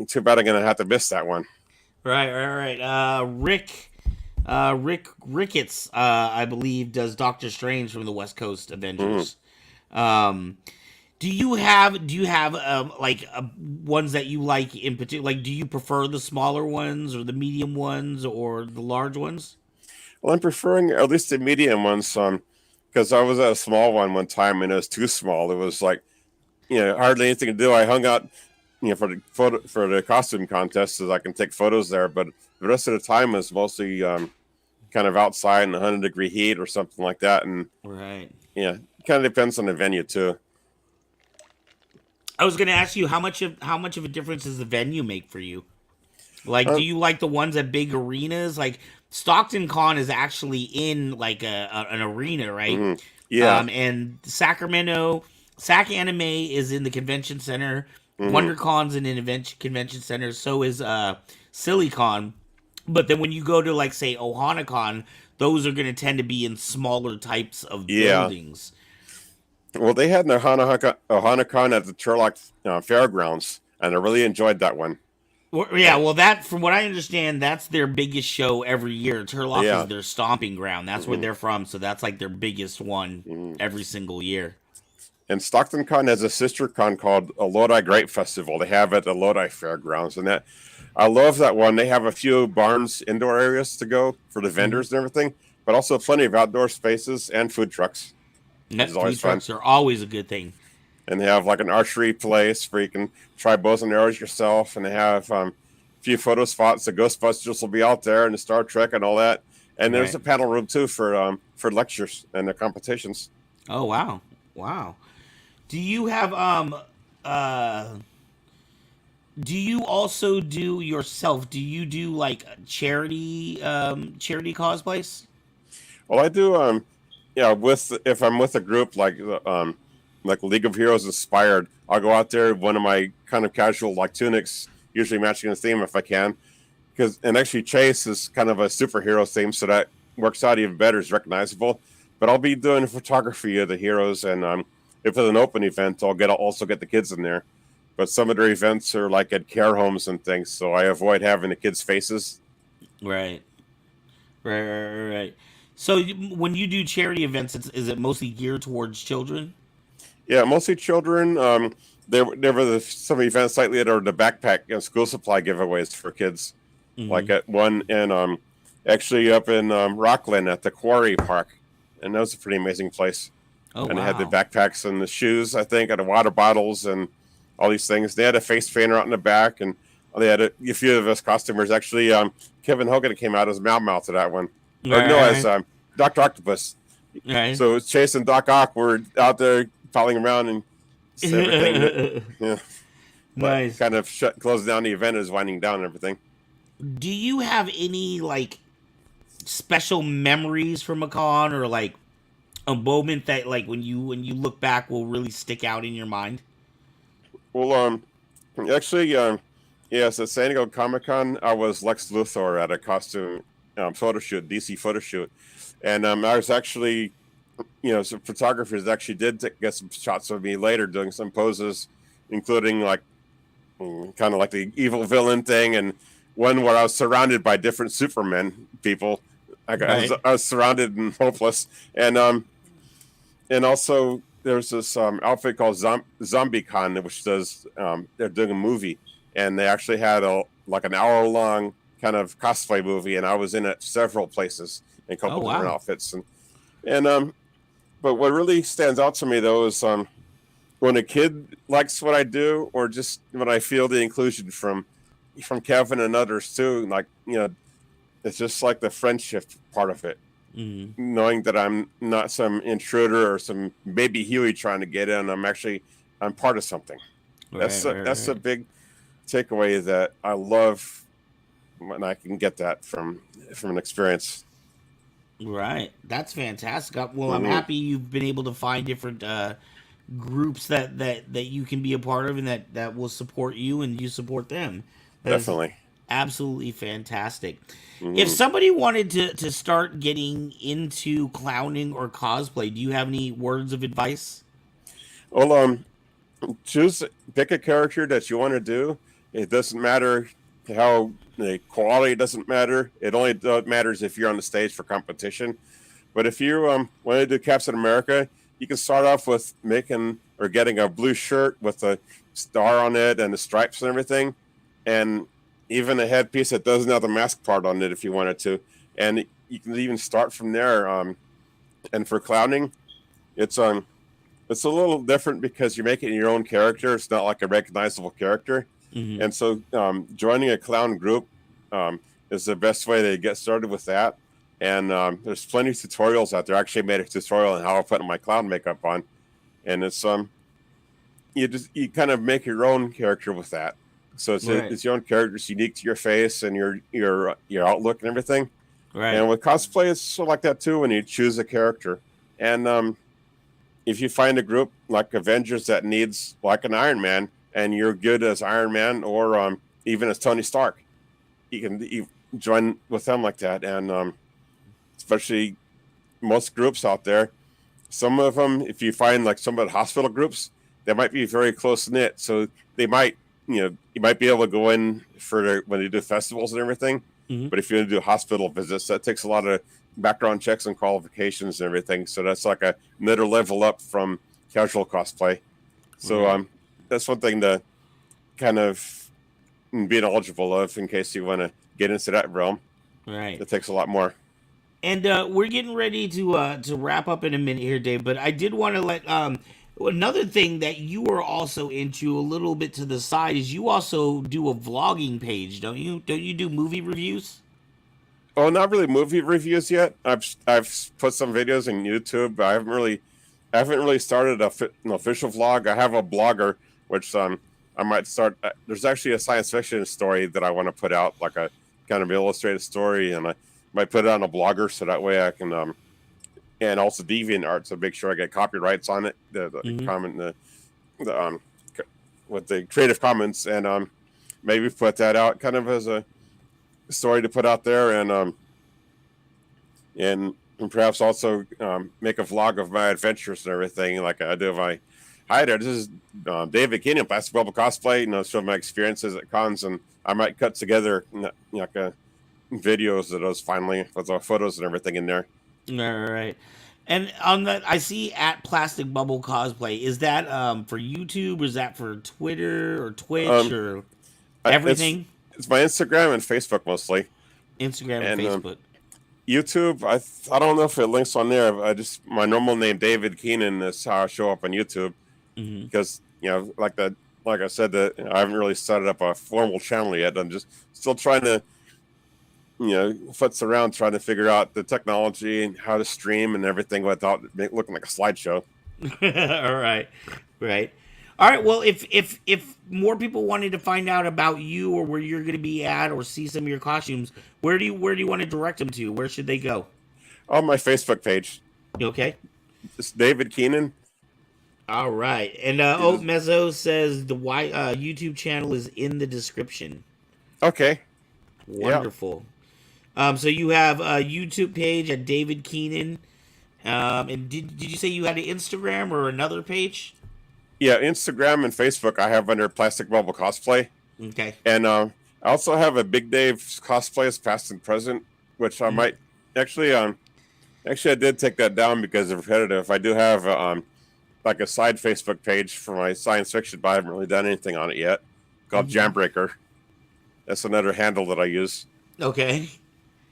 C: too bad I'm gonna have to miss that one.
B: Right, right, right. Rick Ricketts, I believe, does Doctor Strange from the West Coast
C: Mm.
B: Avengers. Um, do you have like ones that you like in particular? Like, do you prefer the smaller ones or the medium ones or the large ones?
C: Well, I'm preferring at least the medium ones, because I was at a small one time and it was too small. It was like hardly anything to do. I hung out, for the costume contest, so I can take photos there. But the rest of the time is mostly kind of outside in 100-degree heat or something like that. And
B: Right.
C: yeah, it kind of depends on the venue too.
B: I was going to ask you how much of a difference does the venue make for you? Like, do
C: Um,
B: you like the ones at big arenas? Like Stockton Con is actually in like an arena, right?
C: mhm. Yeah.
B: And Sacramento Sac Anime is in the convention center.
C: Hmm.
B: WonderCon's in an event convention center. So is SillyCon. But then when you go to like say OhanaCon, those are going to tend to be in smaller types of
C: Yeah.
B: buildings.
C: Well, they had an Ohanacon at the Turlock Fairgrounds, and I really enjoyed that one.
B: Yeah, well, that from what I understand, that's their biggest show every year. Turlock is
C: Yeah.
B: their stomping ground. That's where
C: hmm
B: they're from, so that's like their biggest one
C: hmm
B: every single year.
C: And Stockton Con has a sister con called a Lodi Grape Festival. They have it at the Lodi Fairgrounds, and that I love that one. They have a few barns, indoor areas to go for the
B: Hmm.
C: vendors and everything, but also plenty of outdoor spaces and food trucks, which is always
B: Food
C: fun.
B: trucks are always a good thing.
C: And they have like an archery place where you can try bows and arrows yourself, and they have a few photo spots. The Ghostbusters will be out there, and the Star Trek and all that. And there's
B: Right.
C: a panel room too for lectures and the competitions.
B: Oh wow, wow. Do you have uh do you also do yourself? Do you do like charity cosplays?
C: Well, I do yeah, with if I'm with a group like League of Heroes Inspired, I'll go out there one of my kind of casual like tunics, usually matching the theme if I can. Because and actually Chase is kind of a superhero theme, so that works out even better. It's recognizable. But I'll be doing photography of the heroes, and if it's an open event, also get the kids in there. But some of their events are like at care homes and things, so I avoid having the kids' faces.
B: Right. Right. So when you do charity events, is it mostly geared towards children?
C: Yeah, mostly children. There were some events lately that are the backpack and school supply giveaways for kids, like
B: Hmm.
C: at one in actually up in Rockland at the Quarry Park, and that was a pretty amazing place.
B: Oh
C: And they had the
B: wow.
C: backpacks and the shoes, I think, and the water bottles and all these things. They had a face painter out in the back, and they had a few of us costumers. Actually, Kevin Hogan came out as Mal Mouth to that one, or no, as
B: Right.
C: Doctor Octopus.
B: Right.
C: So Chase and Doc Ock were out there following around and everything. Yeah, but
B: Nice.
C: kind of closing down the event is winding down and everything.
B: Do you have any like special memories from a con, or like a moment that like when you look back will really stick out in your mind?
C: Well, actually, yes, at San Diego Comic Con, I was Lex Luthor at a costume photo shoot, DC photo shoot, and I was actually, some photographers actually did get some shots of me later doing some poses, including like kind of like the evil villain thing, and one where I was surrounded by different Superman people.
B: Right.
C: I was surrounded and hopeless, and also there's this outfit called Zombie Con, which does they're doing a movie, and they actually had a like an hour long kind of cosplay movie, and I was in it several places in a
B: Oh
C: couple different
B: wow.
C: outfits, and but what really stands out to me though is when a kid likes what I do, or just when I feel the inclusion from Kevin and others too, like it's just like the friendship part of it,
B: Hmm.
C: knowing that I'm not some intruder or some baby Huey trying to get in. I'm part of something.
B: Right.
C: That's a
B: Right.
C: big takeaway that I love when I can get that from an experience.
B: Right. That's fantastic. Well, I'm
C: Hmm
B: happy you've been able to find different groups that you can be a part of, and that will support you and you support them. That is
C: Definitely.
B: absolutely fantastic. If
C: hmm
B: somebody wanted to start getting into clowning or cosplay, do you have any words of advice?
C: Well, choose pick a character that you want to do. It doesn't matter how the quality doesn't matter. It only matters if you're on the stage for competition. But if you want to do Captain America, you can start off with making or getting a blue shirt with a star on it and the stripes and everything, and even a headpiece that doesn't have the mask part on it if you wanted to. And you can even start from there. And for clowning, it's it's a little different because you're making your own character. It's not like a recognizable character,
B: Hmm.
C: and so joining a clown group is the best way to get started with that. And there's plenty of tutorials out there. I actually made a tutorial on how I put my clown makeup on, and it's you kind of make your own character with that. So
B: Right.
C: it's your own character. It's unique to your face and your outlook and everything.
B: Right.
C: And with cosplay, it's sort of like that too. When you choose a character, and if you find a group like Avengers that needs like an Iron Man, and you're good as Iron Man or even as Tony Stark, you join with them like that. And especially most groups out there, some of them, if you find like some of the hospital groups, they might be very close knit. So they might, you might be able to go in for when they do festivals and everything.
B: Mhm.
C: But if you want to do hospital visits, that takes a lot of background checks and qualifications and everything. So that's like another level up from casual cosplay. So
B: Right.
C: that's one thing to kind of be knowledgeable of in case you want to get into that realm.
B: Right.
C: It takes a lot more.
B: And we're getting ready to wrap up in a minute here, Dave. But I did want to let another thing that you are also into a little bit to the side is you also do a vlogging page, don't you? Don't you do movie reviews?
C: Oh, not really movie reviews yet. I've put some videos in YouTube, but I haven't really started an official vlog. I have a blogger, which I might start. There's actually a science fiction story that I want to put out, like a kind of illustrated story, and I might put it on a blogger so that way I can and also DeviantArt, so make sure I get copyrights on it, the
B: Mhm.
C: comment, the with the Creative Commons, and maybe put that out kind of as a story to put out there, and perhaps also make a vlog of my adventures and everything, like I do. Hi there, this is David Keenan, Plastic Bubble Cosplay. Show my experiences at cons, and I might cut together like videos of those finally with the photos and everything in there.
B: All right. And on that, I see at Plastic Bubble Cosplay. Is that for YouTube? Or is that for Twitter or Twitch
C: Um,
B: or
C: I,
B: everything?
C: it's my Instagram and Facebook mostly,
B: Instagram and
C: and
B: Facebook.
C: YouTube. I don't know if it links on there. I just my normal name David Keenan is how I show up on YouTube
B: Hmm.
C: because like I said that I haven't really set up a formal channel yet. I'm just still trying to futz around trying to figure out the technology and how to stream and everything without looking like a slideshow.
B: All right, right. All right. Well, if more people wanted to find out about you or where you're going to be at or see some of your costumes, where do you want to direct them to? Where should they go?
C: On my Facebook page,
B: Okay.
C: it's David Keenan.
B: All right. And Mezzo says the YouTube channel is in the description.
C: Okay, yeah,
B: Wonderful. So you have a YouTube page at David Keenan. And did you say you had an Instagram or another page?
C: yeah. Instagram and Facebook I have under Plastic Bubble Cosplay,
B: Okay.
C: and I also have a Big Dave Cosplays Past and Present, which I might actually actually I did take that down because of repetitive. I do have like a side Facebook page for my science fiction, but I haven't really done anything on it yet. Called Jambreaker. That's another handle that I use.
B: Okay.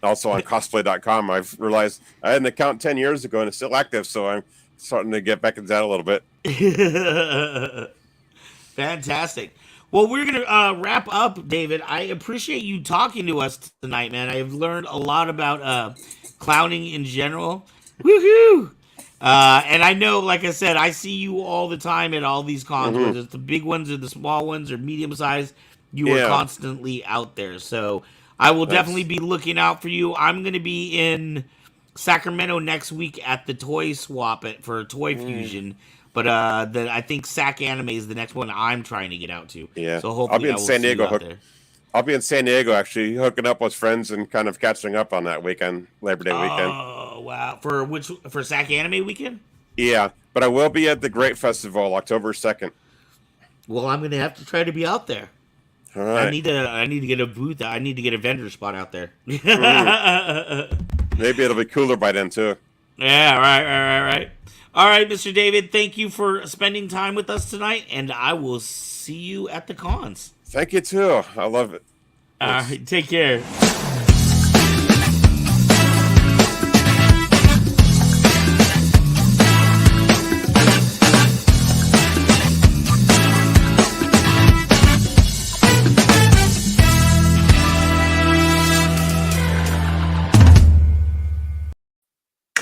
C: Also on cosplay.com, I've realized I had an account 10 years ago and it's still active, so I'm starting to get back into that a little bit.
B: Fantastic. Well, we're going to wrap up, David. I appreciate you talking to us tonight, man. I've learned a lot about clowning in general. Woohoo! And I know, like I said, I see you all the time at all these cons, whether it's the big ones or the small ones or medium size. You are
C: Yeah.
B: constantly out there. So I will definitely be looking out for you. I'm going to be in Sacramento next week at the Toy Swap for Toy Fusion. But I think Sac Anime is the next one I'm trying to get out to.
C: Yeah.
B: So hopefully
C: in
B: I will
C: San
B: see you
C: Diego
B: out there.
C: I'll be in San Diego actually, hooking up with friends and kind of catching up on that weekend, Labor Day weekend.
B: Oh wow! For Sac Anime weekend?
C: Yeah, but I will be at the Great Festival October 2nd.
B: Well, I'm gonna have to try to be out there.
C: All right.
B: I need to get a booth. I need to get a vendor spot out there.
C: Maybe it'll be cooler by then too.
B: Yeah, right. All right, Mr. David, thank you for spending time with us tonight, and I will see you at the cons.
C: Thank you too. I love it.
B: All right, take care.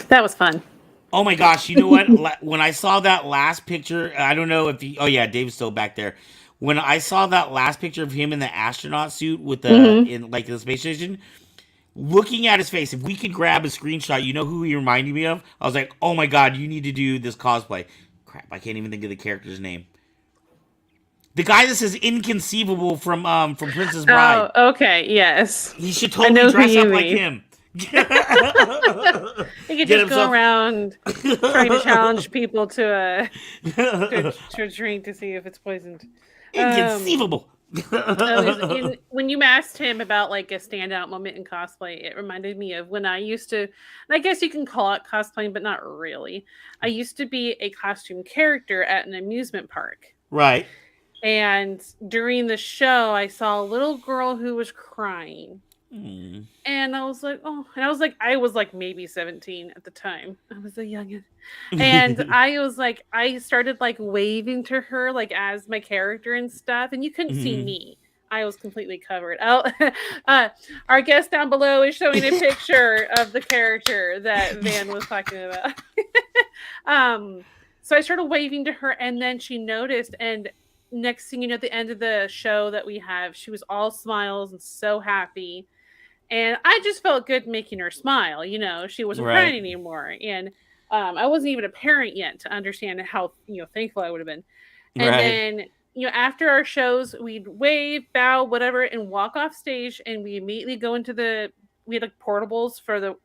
A: That was fun.
B: Oh my gosh, you know what? When I saw that last picture, I don't know if he. Oh yeah, Dave's still back there. When I saw that last picture of him in the astronaut suit with the in like the space station, looking at his face, if we could grab a screenshot, you know who he reminded me of? I was like, oh my god, you need to do this cosplay. Crap, I can't even think of the character's name. The guy that says inconceivable from Princess Bride.
A: Oh, okay, yes.
B: He should
A: I know
B: totally
A: who
B: dress
A: you
B: up like
A: mean.
B: him.
A: He could just go around trying to challenge people to a drink to see if it's poisoned.
B: Inconceivable.
A: When you asked him about like a standout moment in cosplay, it reminded me of when I used to, and I guess you can call it cosplaying, but not really. I used to be a costume character at an amusement park.
B: Right.
A: And during the show, I saw a little girl who was crying. And I was like, oh, and I was like maybe 17 at the time. I was a youngin. And I started like waving to her like as my character and stuff. And you couldn't see me. I was completely covered. Our guest down below is showing a picture of the character that Van was talking about. So I started waving to her, and then she noticed, and next thing you know, at the end of the show that we have, she was all smiles and so happy. And I just felt good making her smile. You know, she wasn't crying anymore. And I wasn't even a parent yet to understand how, thankful I would have been. And then, after our shows, we'd wave, bow, whatever, and walk off stage. And we immediately go into we had like portables for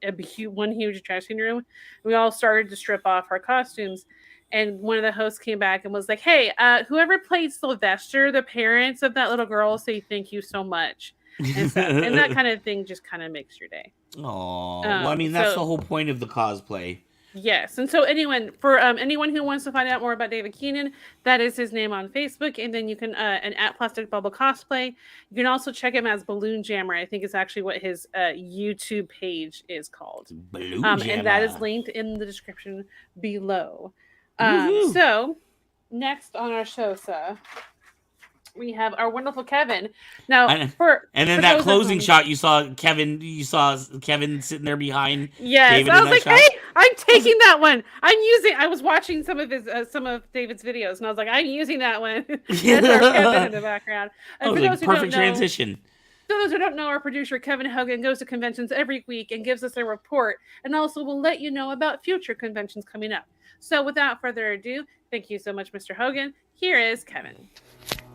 A: one huge dressing room. We all started to strip off our costumes. And one of the hosts came back and was like, hey, whoever played Sylvester, the parents of that little girl say thank you so much. And that kind of thing just kind of makes your day.
B: Oh, well, I mean, that's the whole point of the cosplay.
A: Yes. And so anyone who wants to find out more about David Keenan, that is his name on Facebook. And then you can, and at Plastic Bubble Cosplay, you can also check him as Balloon Jammer. I think is actually what his YouTube page is called.
B: Balloon Jammer.
A: And that is linked in the description below. So next on our show, we have our wonderful Kevin. Now,
B: and then that closing shot, you saw Kevin sitting there behind.
A: Yes,
B: David
A: I was like,
B: shot.
A: hey, I'm taking that one. I was watching some of David's videos, and I was like, I'm using that one. That's our Kevin in the background. And
B: perfect transition.
A: For those who don't know, our producer, Kevin Hogan, goes to conventions every week and gives us a report, and also will let you know about future conventions coming up. So without further ado, thank you so much, Mr. Hogan. Here is Kevin.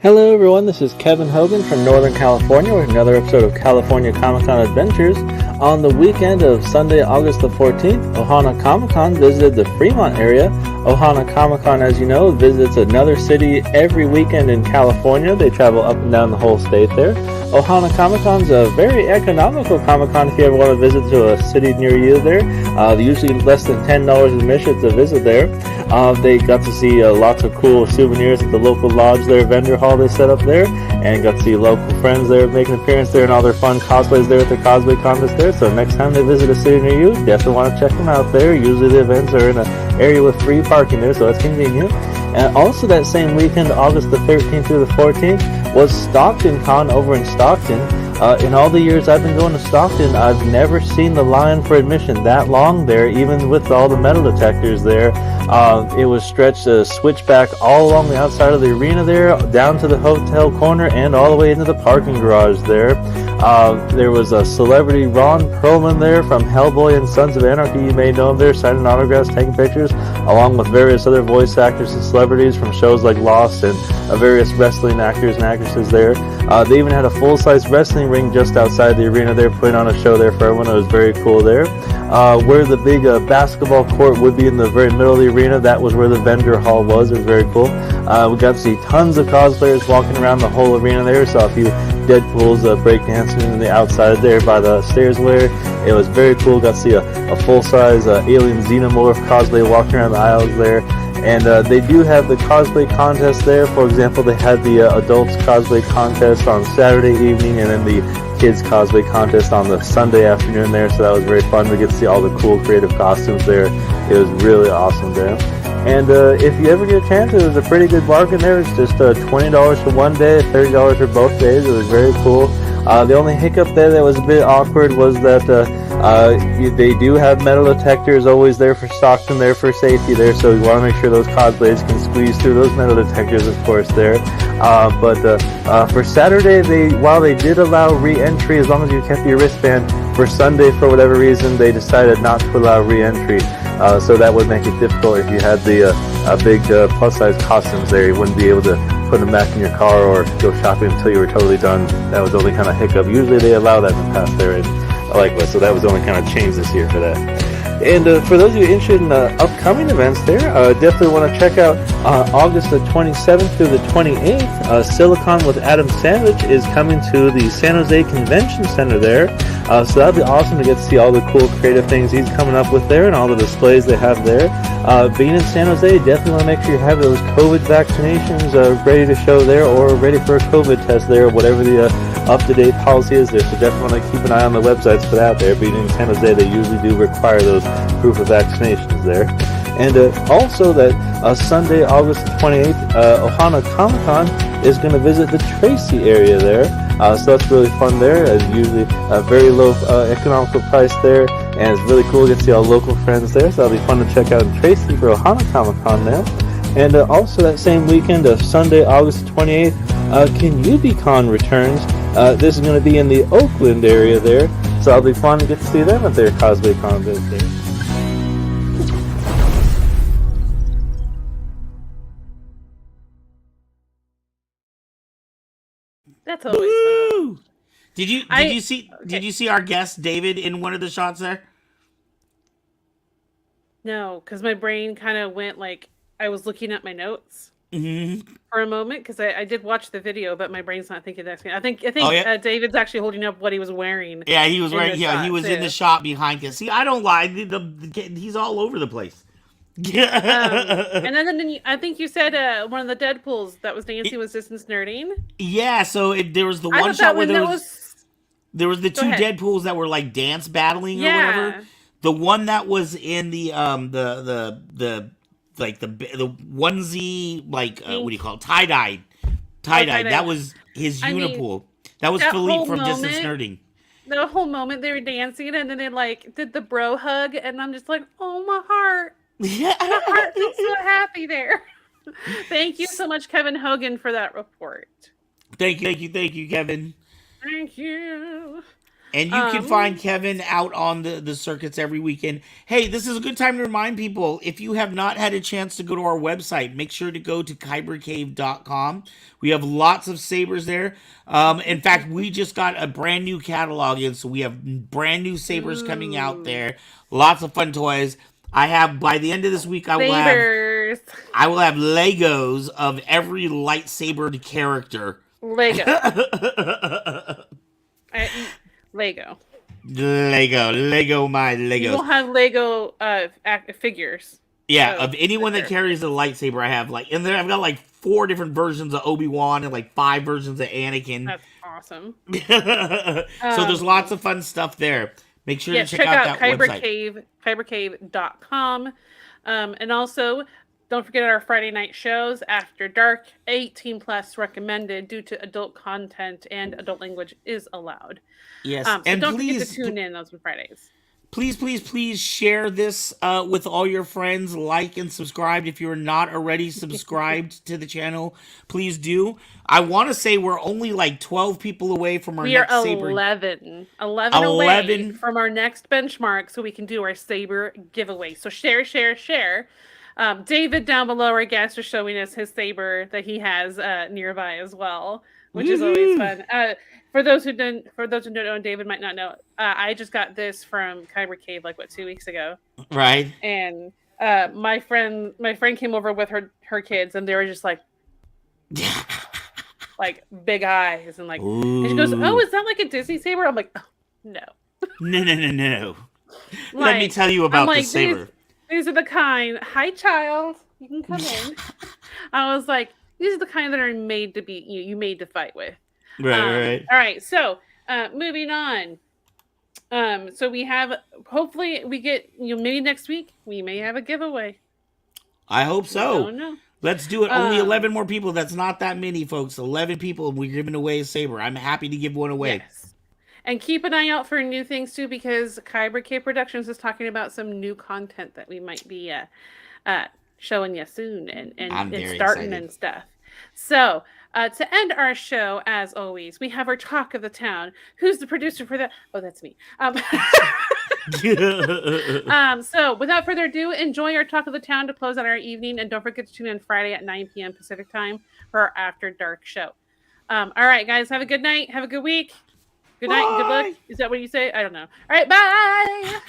D: Hello everyone, this is Kevin Hogan from Northern California with another episode of California Comic-Con Adventures. On the weekend of Sunday, August the 14th, Ohana Comic-Con visited the Fremont area. Ohana Comic-Con, as you know, visits another city every weekend in California. They travel up and down the whole state there. Ohana Comic-Con's a very economical Comic-Con if you ever want to visit to a city near you there. Usually less than $10 admission to visit there. They got to see lots of cool souvenirs at the local lodge there, vendor hall they set up there, and got to see local friends there making an appearance there and all their fun cosplays there at the cosplay contest there. So next time they visit a city near you, definitely want to check them out there. Usually the events are in an area with free parking there, so that's convenient. And also that same weekend, August the 13th through the 14th, was Stockton Con over in Stockton. In all the years I've been going to Stockton, I've never seen the line for admission that long there, even with all the metal detectors there. It was stretched a switchback all along the outside of the arena there, down to the hotel corner, and all the way into the parking garage there. There was a celebrity Ron Perlman there from Hellboy and Sons of Anarchy. You may know him there, signing autographs, taking pictures, along with various other voice actors and celebrities from shows like Lost and various wrestling actors and actresses there. They even had a full-size wrestling ring just outside the arena there, putting on a show there for everyone. It was very cool there. Where the big basketball court would be in the very middle of the arena, that was where the vendor hall was. It was very cool. We got to see tons of cosplayers walking around the whole arena there. Saw a few Deadpool's breakdancing in the outside there by the stairs where it was very cool. Got to see a full-size alien xenomorph cosplay walking around the aisles there. And they do have the cosplay contest there. For example, they had the adults cosplay contest on Saturday evening, and then the kids cosplay contest on the Sunday afternoon there. So that was very fun to get to see all the cool creative costumes there. It was really awesome there. And if you ever get a chance, it was a pretty good bargain there. It's just $20 for one day, $30 for both days. It was very cool. The only hiccup there that was a bit awkward was that they do have metal detectors always there for Stockton there for safety there, so we want to make sure those cosplayers can squeeze through those metal detectors, of course, there. But for Saturday, while they did allow re-entry as long as you kept your wristband, for Sunday, for whatever reason, they decided not to allow re-entry. So that would make it difficult if you had the big plus-size costumes there. You wouldn't be able to put them back in your car or go shopping until you were totally done. That was the only kind of hiccup. Usually they allow that in the past there. And Likewise, so that was the only kind of change this year for that. And for those of you interested in upcoming events there, definitely want to check out August the 27th through the 28th. Silicon with Adam Sandwich is coming to the San Jose Convention Center there. So that'll be awesome to get to see all the cool creative things he's coming up with there and all the displays they have there. Being in San Jose, definitely want to make sure you have those COVID vaccinations ready to show there or ready for a COVID test there, whatever the up-to-date policy is there. So definitely want to keep an eye on the websites for that there. Being in San Jose, they usually do require those proof of vaccinations there. And also that Sunday, August 28th, Ohana Comic-Con is going to visit the Tracy area there. So that's really fun there. Usually a very low economical price there. And it's really cool to get to see all local friends there. So that'll be fun to check out in Tracy for Ohana Comic-Con there. And also that same weekend of Sunday, August 28th, CanUbiCon returns. This is going to be in the Oakland area there. So it'll be fun to get to see them at their Cosplay Con visit there.
A: That's always fun.
B: Woo! Did you see our guest David in one of the shots there?
A: No, because my brain kind of went like I was looking at my notes for a moment because I did watch the video, but my brain's not thinking that. I think David's actually holding up what he was wearing.
B: Yeah, he was wearing. Yeah, he was in the shot behind us. See, I don't lie. He's all over the place.
A: And then I think you said one of the Deadpools that was dancing was Distance Nerding.
B: Yeah, so there was the one shot where there was the two Deadpools that were like dance battling or whatever. The one that was in the onesie, like what do you call it? Tie-dye. That was his Unipool. That was Philippe from Distance Nerding.
A: The whole moment they were dancing and then they like did the bro hug and I'm just like, oh my heart.
B: Yeah.
A: My heart feels so happy there. Thank you so much, Kevin Hogan, for that report.
B: Thank you, Kevin.
A: Thank you.
B: And you can find Kevin out on the circuits every weekend. Hey, this is a good time to remind people, if you have not had a chance to go to our website, make sure to go to kybercave.com. We have lots of sabers there. In fact, we just got a brand new catalog in, so we have brand new sabers coming out there. Lots of fun toys. I have, by the end of this week, I will have Legos of every lightsabered character.
A: Lego. My Legos. You will have Lego figures.
B: Yeah, of anyone that carries a lightsaber, I have and then I've got like 4 different versions of Obi-Wan and like 5 versions of Anakin.
A: That's awesome.
B: So there's lots of fun stuff there. Make sure to check out that website.
A: Kybercave.com. And also, don't forget our Friday night shows After Dark, 18 plus recommended due to adult content and adult language is allowed.
B: Yes,
A: so
B: and
A: don't
B: forget
A: to tune in those Fridays.
B: Please share this with all your friends. Like and subscribe. If you're not already subscribed to the channel, please do. I want to say we're only like 12 people away from our next Saber.
A: 11 away from our next benchmark so we can do our Saber giveaway. So share. David down below, our guest, is showing us his Saber that he has nearby as well, which is always fun. For those who don't know, David might not know. I just got this from Kyber Cave 2 weeks ago.
B: Right.
A: And my friend came over with her kids, and they were just like big eyes and and she goes, "Oh, is that like a Disney saber?" I'm like, "Oh, no."
B: No. Let me tell you about the saber.
A: These are the kind. Hi, child. You can come in. I was like, these are the kind that are made to be you made to fight with.
B: Right.
A: All right. So, moving on. So we have. Hopefully, we get maybe next week we may have a giveaway.
B: I hope so.
A: I don't know.
B: Let's do it. Only 11 more people. That's not that many, folks. 11 people. We're giving away a saber. I'm happy to give one away.
A: Yes. And keep an eye out for new things too, because Kyber K Productions is talking about some new content that we might be showing you soon and starting excited. And stuff. So to end our show, as always, we have our talk of the town. Who's the producer for that? Oh, that's me. So without further ado, enjoy our talk of the town to close out our evening, and don't forget to tune in Friday at 9 p.m. Pacific time for our After Dark show. All right, guys, have a good night. Have a good week. Good night. Good luck.
B: Bye.
A: Is that what you say? I don't know. All right. Bye.